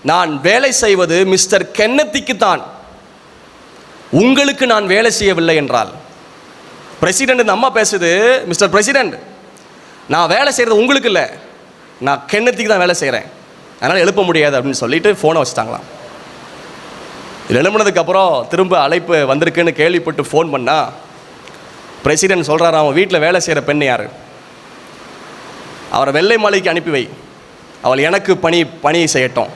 நான் வேலை செய்வது மிஸ்டர் கென்னத்திக்கு தான், உங்களுக்கு நான் வேலை செய்யவில்லை என்றால். பிரசிடென்ட் இந்த அம்மா பேசுது, மிஸ்டர் பிரசிடென்ட், நான் வேலை செய்கிறது உங்களுக்கு இல்லை, நான் கென்னத்திக்கு தான் வேலை செய்கிறேன், அதனால் எழுப்ப முடியாது அப்படின்னு சொல்லிட்டு ஃபோனை வச்சுட்டாங்களாம். இது எழுப்புனதுக்கப்புறம் திரும்ப அழைப்பு வந்திருக்குன்னு கேள்விப்பட்டு ஃபோன் பண்ணால் பிரசிடென்ட் சொல்கிறார், அவன் வீட்டில் வேலை செய்கிற பெண் யார், அவரை வெள்ளை மாளிகைக்கு அனுப்பி வை, அவள் எனக்கு பணி செய்யட்டும்,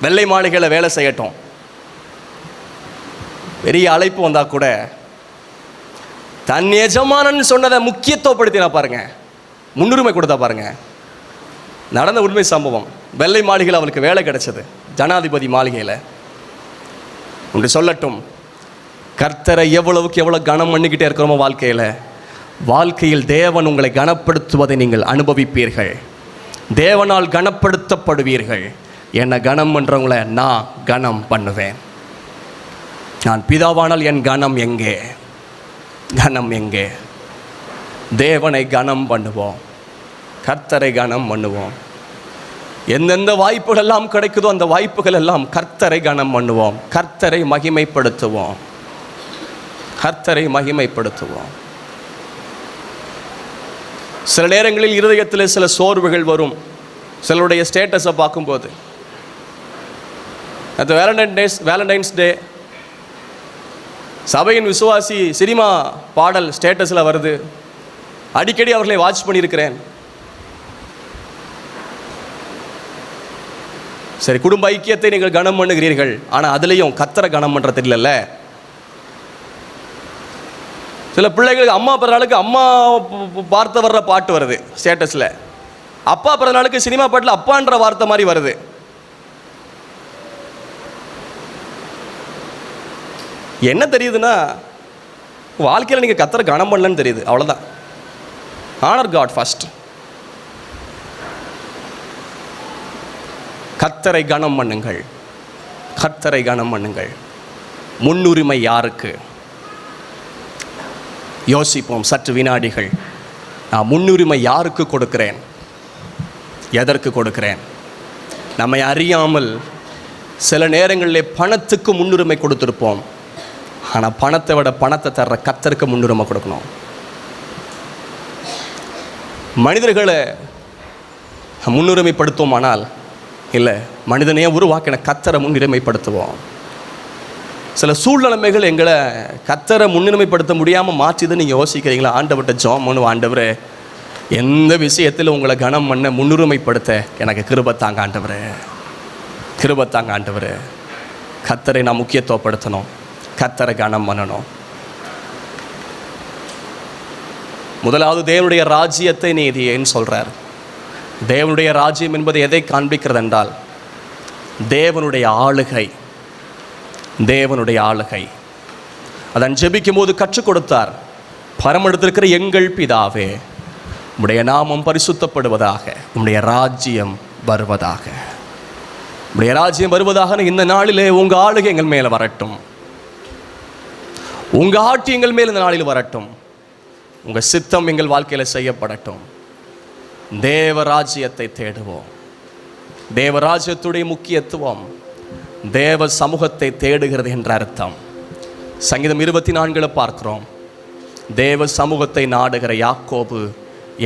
வெள்ளை மாளிகையில் வேலை செய்யட்டும். பெரிய அழைப்பு வந்தால் கூட தன் எஜமானன் சொன்னதை முக்கியத்துவப்படுத்தினா பாருங்க, முன்னுரிமை கொடுத்தா பாருங்க. நடந்த உண்மை சம்பவம். வெள்ளை மாளிகையில் அவளுக்கு வேலை கிடைச்சது, ஜனாதிபதி மாளிகையில். ஒன்று சொல்லட்டும், கர்த்தரை எவ்வளவுக்கு எவ்வளோ கனம் பண்ணிக்கிட்டே இருக்கிறோமோ வாழ்க்கையில் தேவன் உங்களை கனப்படுத்துவதை நீங்கள் அனுபவிப்பீர்கள், தேவனால் கனப்படுத்தப்படுவீர்கள். என்னை கனம் பண்ணுறவங்களை நான் கனம் பண்ணுவேன். நான் பிதாவானால் என் கனம் எங்கே? கனம் எங்கே? தேவனை கனம் பண்ணுவோம், கர்த்தரை கனம் பண்ணுவோம். எந்தெந்த வாய்ப்புகள் எல்லாம் கிடைக்குதோ அந்த வாய்ப்புகள் எல்லாம் கர்த்தரை கனம் பண்ணுவோம், கர்த்தரை மகிமைப்படுத்துவோம், கர்த்தரை மகிமைப்படுத்துவோம். சில நேரங்களில் இருதயத்தில் சில சோர்வுகள் வரும். சிலருடைய ஸ்டேட்டஸை பார்க்கும்போது, அந்த வேலண்டைன்ஸ் டே சபையின் விசுவாசி சினிமா பாடல் ஸ்டேட்டஸில் வருது. அடிக்கடி அவர்களை வாட்ச் பண்ணியிருக்கிறேன். சரி, குடும்ப ஐக்கியத்தை நீங்கள் கனம் பண்ணுகிறீர்கள், ஆனால் அதுலேயும் கர்த்தரை கனம் பண்ணுறது இல்லைல்ல. சில பிள்ளைகளுக்கு அம்மா பிறநாளுக்கு அம்மா வார்த்தை வர்ற பாட்டு வருது ஸ்டேட்டஸில், அப்பா பிறநாளுக்கு சினிமா பாட்டில் அப்பான்ற வார்த்தை மாதிரி வருது. என்ன தெரியுதுன்னா, வாழ்க்கையில் நீங்கள் கர்த்தரை கனம் பண்ணலன்னு தெரியுது, அவ்வளோதான். Honour God first. கர்த்தரை கனம் பண்ணுங்கள், கர்த்தரை கனம் பண்ணுங்கள். முன்னுரிமை யாருக்கு? யோசிப்போம் சற்று வினாடிகள். நான் முன்னுரிமை யாருக்கு கொடுக்கிறேன், எதற்கு கொடுக்கிறேன்? நம்மை அறியாமல் சில நேரங்களில் பணத்துக்கு முன்னுரிமை கொடுத்திருப்போம், ஆனால் பணத்தை விட பணத்தை தர்ற கர்த்தருக்கு முன்னுரிமை கொடுக்கணும். மனிதர்களை முன்னுரிமைப்படுத்துவோமானால் இல்லை, மனிதனையே உருவாக்கின கர்த்தரை முன்னுரிமைப்படுத்துவோம். சில சூழ்நிலைமைகள் எங்களை கர்த்தரை முன்னுரிமைப்படுத்த முடியாமல் மாற்றிது. நீங்கள் யோசிக்கிறீங்களா? ஆண்டவர்கிட்ட ஜெபம் பண்ணுவோம், ஆண்டவரே எந்த விஷயத்தில் உங்களை கனம் பண்ண முன்னுரிமைப்படுத்த எனக்கு கிருபை தாங்க ஆண்டவரே, கிருபை தாங்க ஆண்டவரே. கர்த்தரை நான் முக்கியத்துவப்படுத்தணும், கர்த்தரை கனம் பண்ணணும். முதலாவது தேவனுடைய ராஜ்யத்தை நீதியேன்னு சொல்கிறார். தேவனுடைய ராஜ்யம் என்பது எதை காண்பிக்கிறது என்றால் தேவனுடைய ஆளுகை, தேவனுடைய ஆளுகை. அதன் ஜெபிக்கும் போது கற்றுக் கொடுத்தார். பரமண்டலத்திலிருக்கிற எங்கள் பிதாவே, உம்முடைய நாமம் பரிசுத்தப்படுவதாக, உம்முடைய ராஜ்யம் வருவதாக, உம்முடைய ராஜ்யம் வருவதாக. இந்த நாளிலே உங்கள் ஆளுகை எங்கள் மேலே வரட்டும், உங்கள் ஆட்சி எங்கள் மேல் இந்த நாளில் வரட்டும், உங்கள் சித்தம் எங்கள் வாழ்க்கையில் செய்யப்படட்டும். தேவராஜ்யத்தை தேடுவோம். தேவராஜ்யத்துடைய முக்கியத்துவம் தேவ சமூகத்தை தேடுகிறது என்ற அர்த்தம். சங்கீதம் 24 பார்க்கிறோம். தேவ சமூகத்தை நாடுகிற யாக்கோபு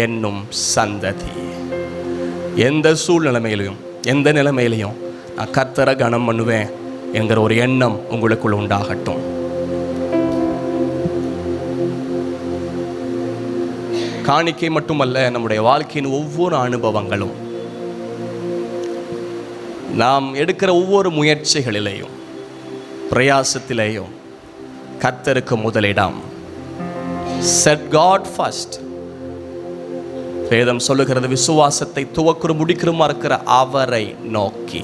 என்னும் சந்ததி. எந்த சூழ்நிலைமையிலையும் எந்த நிலைமையிலையும் நான் கர்த்தரை கனம் பண்ணுவேன் என்கிற ஒரு எண்ணம் உங்களுக்குள் உண்டாகட்டும். காணிக்கை மட்டுமல்ல, நம்முடைய வாழ்க்கையின் ஒவ்வொரு அனுபவங்களும், நாம் எடுக்கிற ஒவ்வொரு முயற்சிகளிலேயும் பிரயாசத்திலேயும் கர்த்தருக்கு முதலிடம். Set God first. வேதம் சொல்லுகிறது, விசுவாசத்தை துவக்கிற முடிக்கிறமா இருக்கிற அவரை நோக்கி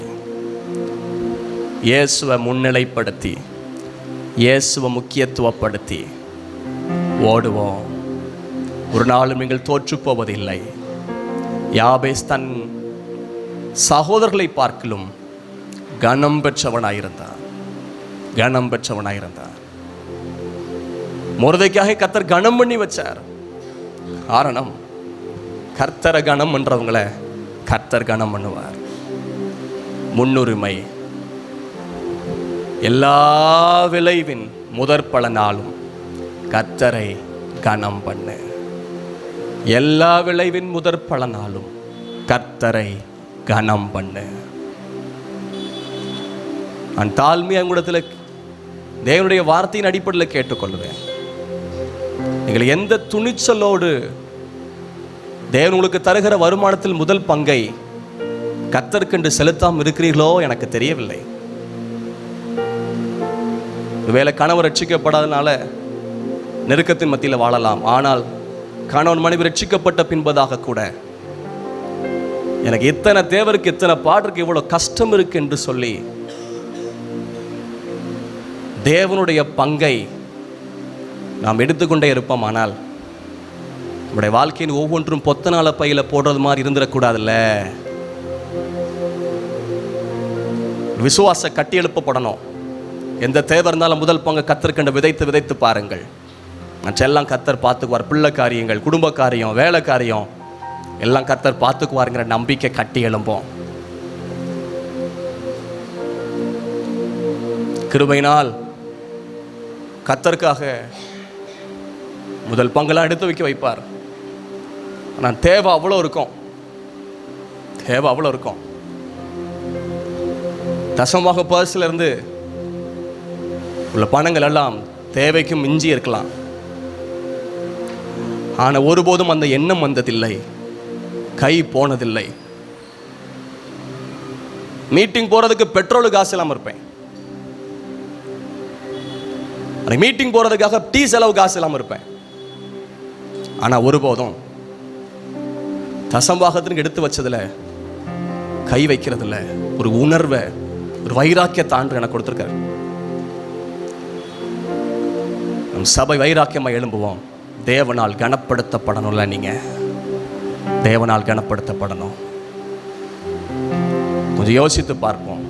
இயேசுவை முன்னிலைப்படுத்தி இயேசுவை முக்கியத்துவப்படுத்தி ஓடுவோம். ஒரு நாளும் நீங்கள் தோற்று போவதில்லை. யாபேஸ் தன் சகோதரர்களை பார்க்கலும் கனம் பெற்றவனாயிருந்தார், கனம் பெற்றவனாயிருந்தார். மொர்தெக்காயை கர்த்தர் கனம் பண்ணி வச்சார். காரணம், கர்த்தரை கனம் பண்றவங்களை கர்த்தர் கனம் பண்ணுவார். முன்னுரிமை. எல்லா விளைவின் முதற் பலனாலும் கர்த்தரை கனம் பண்ணு. எல்லா விளைவின் முதற் பலனாலும் கர்த்தரை கனம் பண்ணு. நான் தாழ்மையாக உங்களிடத்தில் தேவனுடைய வார்த்தையின் அடிப்படையில் கேட்டுக்கொள்வேன். நீங்கள் எந்த துணிச்சலோடு தேவன் உங்களுக்கு தருகிற வருமானத்தில் முதல் பங்கை கர்த்தருக்கென்று செலுத்தாமல் இருக்கிறீர்களோ எனக்கு தெரியவில்லை. ஒருவேளை கணவர் ரட்சிக்கப்படாதனால நெருக்கத்தின் மத்தியில் வாழலாம். ஆனால் கணவன் மனைவி ரட்சிக்கப்பட்ட பின்பதாக கூட எனக்கு இத்தனை தேவருக்கு இத்தனை பாட்டுக்கு இவ்வளோ கஷ்டம் இருக்கு என்று சொல்லி தேவனுடைய பங்கை நாம் எடுத்துக்கொண்டே இருப்போம். ஆனால் நம்முடைய வாழ்க்கையின் ஒவ்வொன்றும் பொத்தனால பையில போடுறது மாதிரி இருந்துடக்கூடாதுல்ல. விசுவாச கட்டி எழுப்பப்படணும். எந்த தேவை இருந்தாலும் முதல் பங்கு கர்த்தருக்கென்று விதைத்து விதைத்து பாருங்கள். மற்றெல்லாம் கர்த்தர் பார்த்துக்குவார். பிள்ளை காரியங்கள், குடும்ப காரியம், வேலை காரியம் எல்லாம் கர்த்தர் பார்த்துக்குவாருங்கிற நம்பிக்கை கட்டி எழும்போம். கிருபையினால் கர்த்தருக்காக முதல் பங்கெல்லாம் எடுத்து வைப்பார். ஆனால் தேவை அவ்வளோ இருக்கும், தேவை அவ்வளோ இருக்கும். தசமமாக பர்ஸ்ல இருந்து உள்ள பணங்கள் எல்லாம் தேவைக்கும் மிஞ்சி இருக்கலாம். ஆனால் ஒருபோதும் அந்த எண்ணம் வந்ததில்லை, கை போனதில்லை. மீட்டிங் போறதுக்கு பெட்ரோலு காசு இல்லாமல் இருப்பேன். மீட்டிங் போறதுக்காக டீ செலவு காசு இல்லாமல் இருப்பேன். ஆனால் ஒருபோதும் தசம்பாகத்திற்கு எடுத்து வச்சதில் கை வைக்கிறதில்ல. ஒரு உணர்வை, ஒரு வைராக்கியத்தை ஆண்டு எனக்கு கொடுத்துருக்காரு. நம் சபை வைராக்கியமாக எழும்புவோம். தேவனால் கனப்படுத்தப்படணும்ல. நீங்க தேவனால் கனப்படுத்தப்படணும். கொஞ்சம் யோசித்து பார்ப்போம்.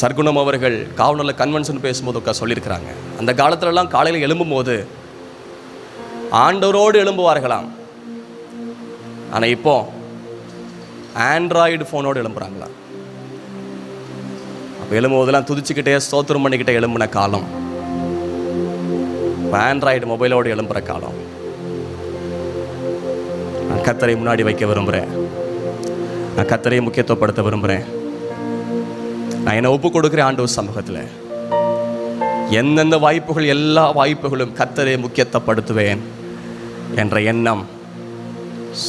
சர்க்குணம் அவர்கள் காவனூரில் கன்வென்ஷன் பேசும்போது சொல்லியிருக்கிறாங்க, அந்த காலத்துலலாம் காலையில் எழும்பும் போது ஆண்டவரோடு எழும்புவார்களாம். ஆனால் இப்போ ஆண்ட்ராய்டு ஃபோனோடு எழும்புறாங்களா? எழும்போதெல்லாம் துதிச்சுக்கிட்டே ஸ்தோத்திரம் பண்ணிக்கிட்டே எழும்பின காலம், ஆண்ட்ராய்டு மொபைலோடு எழும்புற காலம். நான் கர்த்தரை முன்னாடி வைக்க விரும்புகிறேன். நான் கர்த்தரை முக்கியத்துவப்படுத்த விரும்புகிறேன். நான் என்னை ஒப்பு கொடுக்குறேன் ஆண்டவர் சமூகத்தில். எந்தெந்த வாய்ப்புகள், எல்லா வாய்ப்புகளும் கர்த்தரை முக்கியத்துவப்படுத்துவேன் என்ற எண்ணம்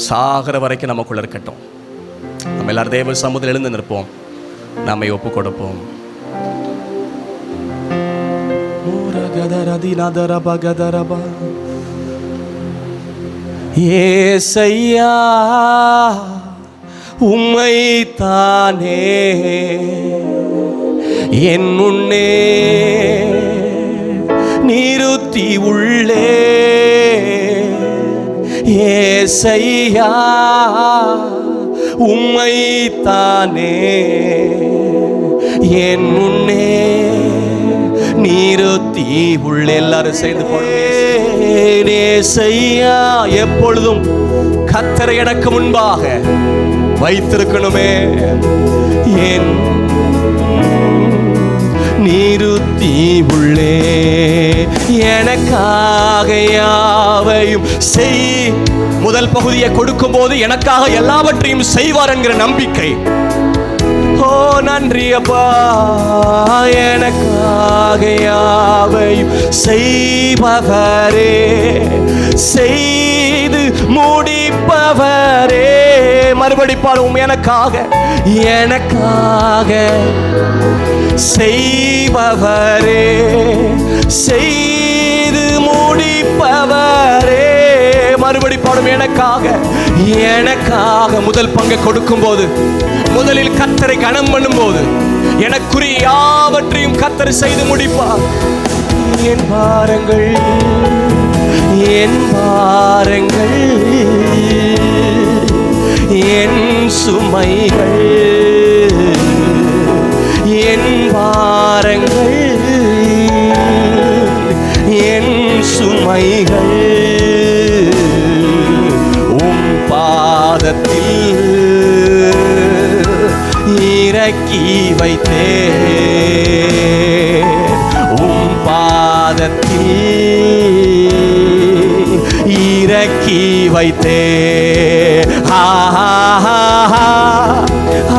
சாகிற வரைக்கும் நமக்குள்ள இருக்கட்டும். நம்ம எல்லாரும் தேவ சமூகத்தில் எழுந்து நிற்போம், நம்மை ஒப்பு கொடுப்போம். ஏசையா உம்மைத்தானே என் முன்னே நிறுத்தி உள்ளே. ஏசையா உம்மைத்தானே என் முன்னே நிறுத்தி உள்ளே. எல்லாரும் சேர்ந்து பாடுவோம். ஏசையா எப்பொழுதும் கர்த்தரை எனக்கு முன்பாக வைத்திருக்கணுமே, என் நிறுத்தி உள்ளே. எனக்காக யாவையும் செய். முதல் பகுதியை கொடுக்கும் போது எனக்காக எல்லாவற்றையும் செய்வார் என்கிற நம்பிக்கை. ஓ நன்றி அப்பா. எனக்காக யாவையும் செய்பவரே, செய்து முடிப்பவரே. மறுபடி பாடுவோம். எனக்காக, எனக்காக செய்பவரே, செய்து முடிப்பவரே. மறுபடி பாடும். எனக்காக, எனக்காக முதல் பங்கை கொடுக்கும் போது, முதலில் கர்த்தரை கனம் பண்ணும் போது, எனக்குரிய யாவற்றையும் கர்த்தர் செய்து முடிப்பார். என் பாரங்கள், என் பாரங்கள், என் சுமைகள், என் பாரங்கள், என் சுமைகள் உம் பாதத்தில் இறக்கி வைத்தே. உம் பாதத்தில் இறக்கி வைத்தே.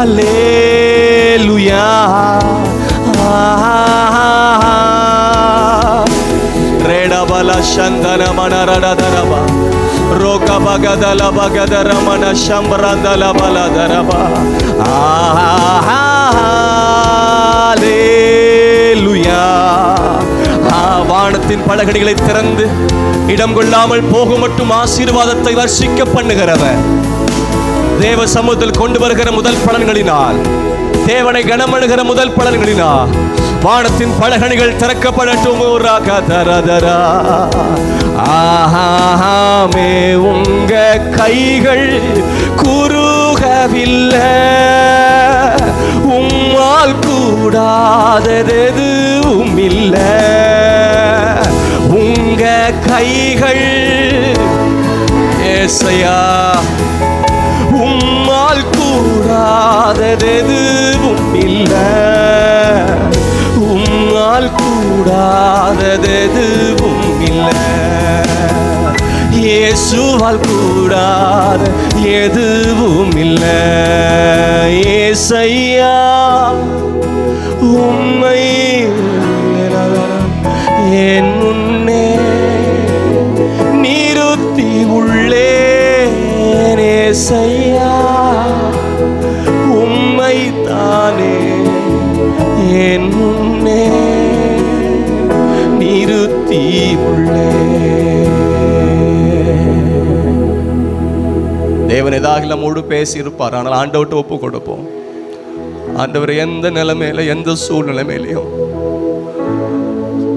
அல்லேலூயா. ரெடபல சந்தன மனரடதரபா ரோகபகதல பகதர மன சம்பரதல பலதரபா. அல்லேலூயா. வானத்தின் பலகணிகளை திறந்து இடம் கொள்ளாமல் போக மட்டும் ஆசீர்வாதத்தை வர்ஷிக்க பண்ணுகிறவர், தேவ சமூகத்தில் கொண்டு வருகிற முதல் பலன்களினால், தேவனை கனமணுகிற முதல் பலன்களினால் வானத்தின் பலகணிகள் திறக்கப்படட்டும். ஆஹாமே. உங்க கைகள் குறுகவில்லை, உம்மால் கூடாததெதுவும் இல்லை. உங்க கைகள் ஏசையா, உம்மால் கூடாததெதுவும் இல்லை. உம்மால் கூடாததெதுவும் இல்லை. இயேசுவால் கூடாத எதுவும் இல்லை. ஏசையா உம்மை என் முன்னே நிறுத்தி உள்ளே. ஏசையா உம்மை தானே என் முன்னே நிறுத்தி உள்ளே. தேவன் ஏதாக நம்மோடு பேசி இருப்பார். ஆனால் ஆண்டவர்கிட்ட ஒப்பு கொடுப்போம். ஆண்டவர் எந்த நிலைமையில, எந்த சூழ்நிலைமையிலையும்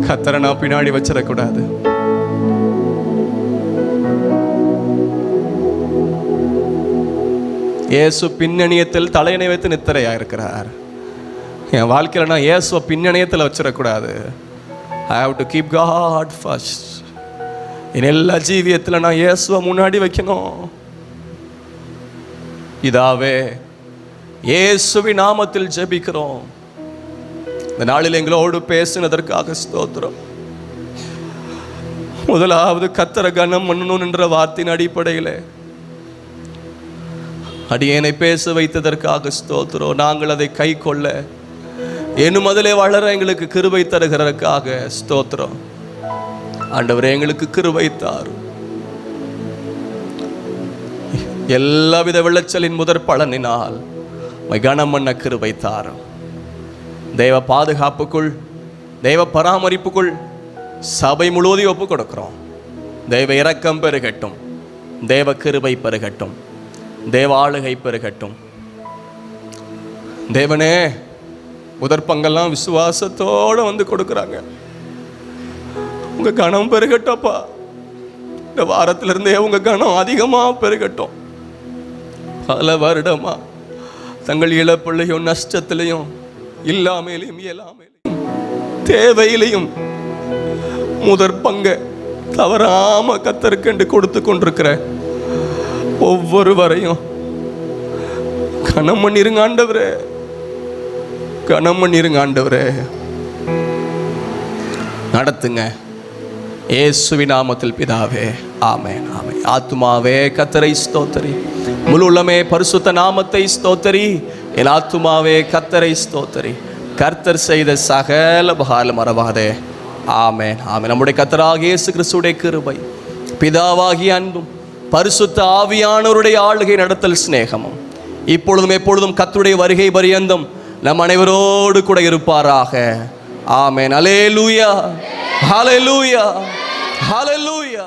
கர்த்தரை நான் பின்னாடி வச்சிடக்கூடாது. இயேசு பின்னணியத்தில் தலையணை வைத்து நித்திரையா இருக்கிறார். என் வாழ்க்கையில் நான் இயேசுவை பின்னணியத்தில் வச்சிடக்கூடாது. I have to keep God first. என் எல்லா ஜீவியத்தில் நான் இயேசுவை முன்னாடி வைக்கணும். இதாவே இயேசுவின் நாமத்தில் ஜெபிக்கிறோம். இந்த நாளில் எங்களோடு பேசினதற்காக ஸ்தோத்திரம். முதலாவது கர்த்தரை கனம் பண்ணணும் என்ற வார்த்தையின் அடிப்படையில் அடியேனை பேச வைத்ததற்காக ஸ்தோத்திரம். நாங்கள் அதை கை கொள்ள இன்னும் அதிலே வளர எங்களுக்கு கிருபை தருகிறதற்காக ஸ்தோத்திரம். ஆண்டவரே, எங்களுக்கு கிருபை தாரும். எல்லாவித விளைச்சலின் முதற் பலனினால் கனம் பண்ண கிருபை தாரும். தெய்வ பாதுகாப்புக்குள், தெய்வ பராமரிப்புக்குள் சபை முழுவதையும் ஒப்பு கொடுக்கிறோம். தெய்வ இரக்கம் பெருகட்டும், தேவ கிருபை பெருகட்டும், தேவ ஆளுகை பெருகட்டும். தேவனே, முதற் பங்கெல்லாம் விசுவாசத்தோடு வந்து கொடுக்குறாங்க. உங்க கனம் பெருகட்டப்பா. இந்த வாரத்திலிருந்தே உங்க கனம் அதிகமாக பெருகட்டும். பல வருடமா தங்கள் இழப்பிலையும் நஷ்டத்திலையும் இல்லாமையிலையும் இயலாமையிலையும் தேவையிலையும் முதற் பங்க தவறாம கர்த்தருக்கு கொடுத்து கொண்டிருக்கிற ஒவ்வொருவரையும் கனம் பண்ணிருங்க ஆண்டவரே, கனம் பண்ணிருங்க ஆண்டவரே. நடத்துங்க இயேசுவின் நாமத்தில் பிதாவே, ஆமென், ஆமென். ஆத்துமாவே கர்த்தரை ஸ்தோத்தரி, முழு உள்ளமே பரிசுத்த நாமத்தை ஸ்தோத்தரி. என் ஆத்துமாவே கர்த்தரை ஸ்தோத்தரி, கர்த்தர் செய்த சகல உபகாரம் மறவாதே. ஆமென், ஆமென். நம்முடைய கர்த்தராகிய இயேசு கிறிஸ்துவுடைய கிருபை, பிதாவாகிய அன்பும், பரிசுத்த ஆவியானவருடைய ஆளுகை நடத்தல் சிநேகமும் இப்பொழுதும் எப்பொழுதும் கர்த்தருடைய வருகை பரியந்தம் நம் அனைவரோடு கூட இருப்பாராக. ஆமென். அல்லேலூயா, ஹல்லேலூயா, ஹல்லேலூயா.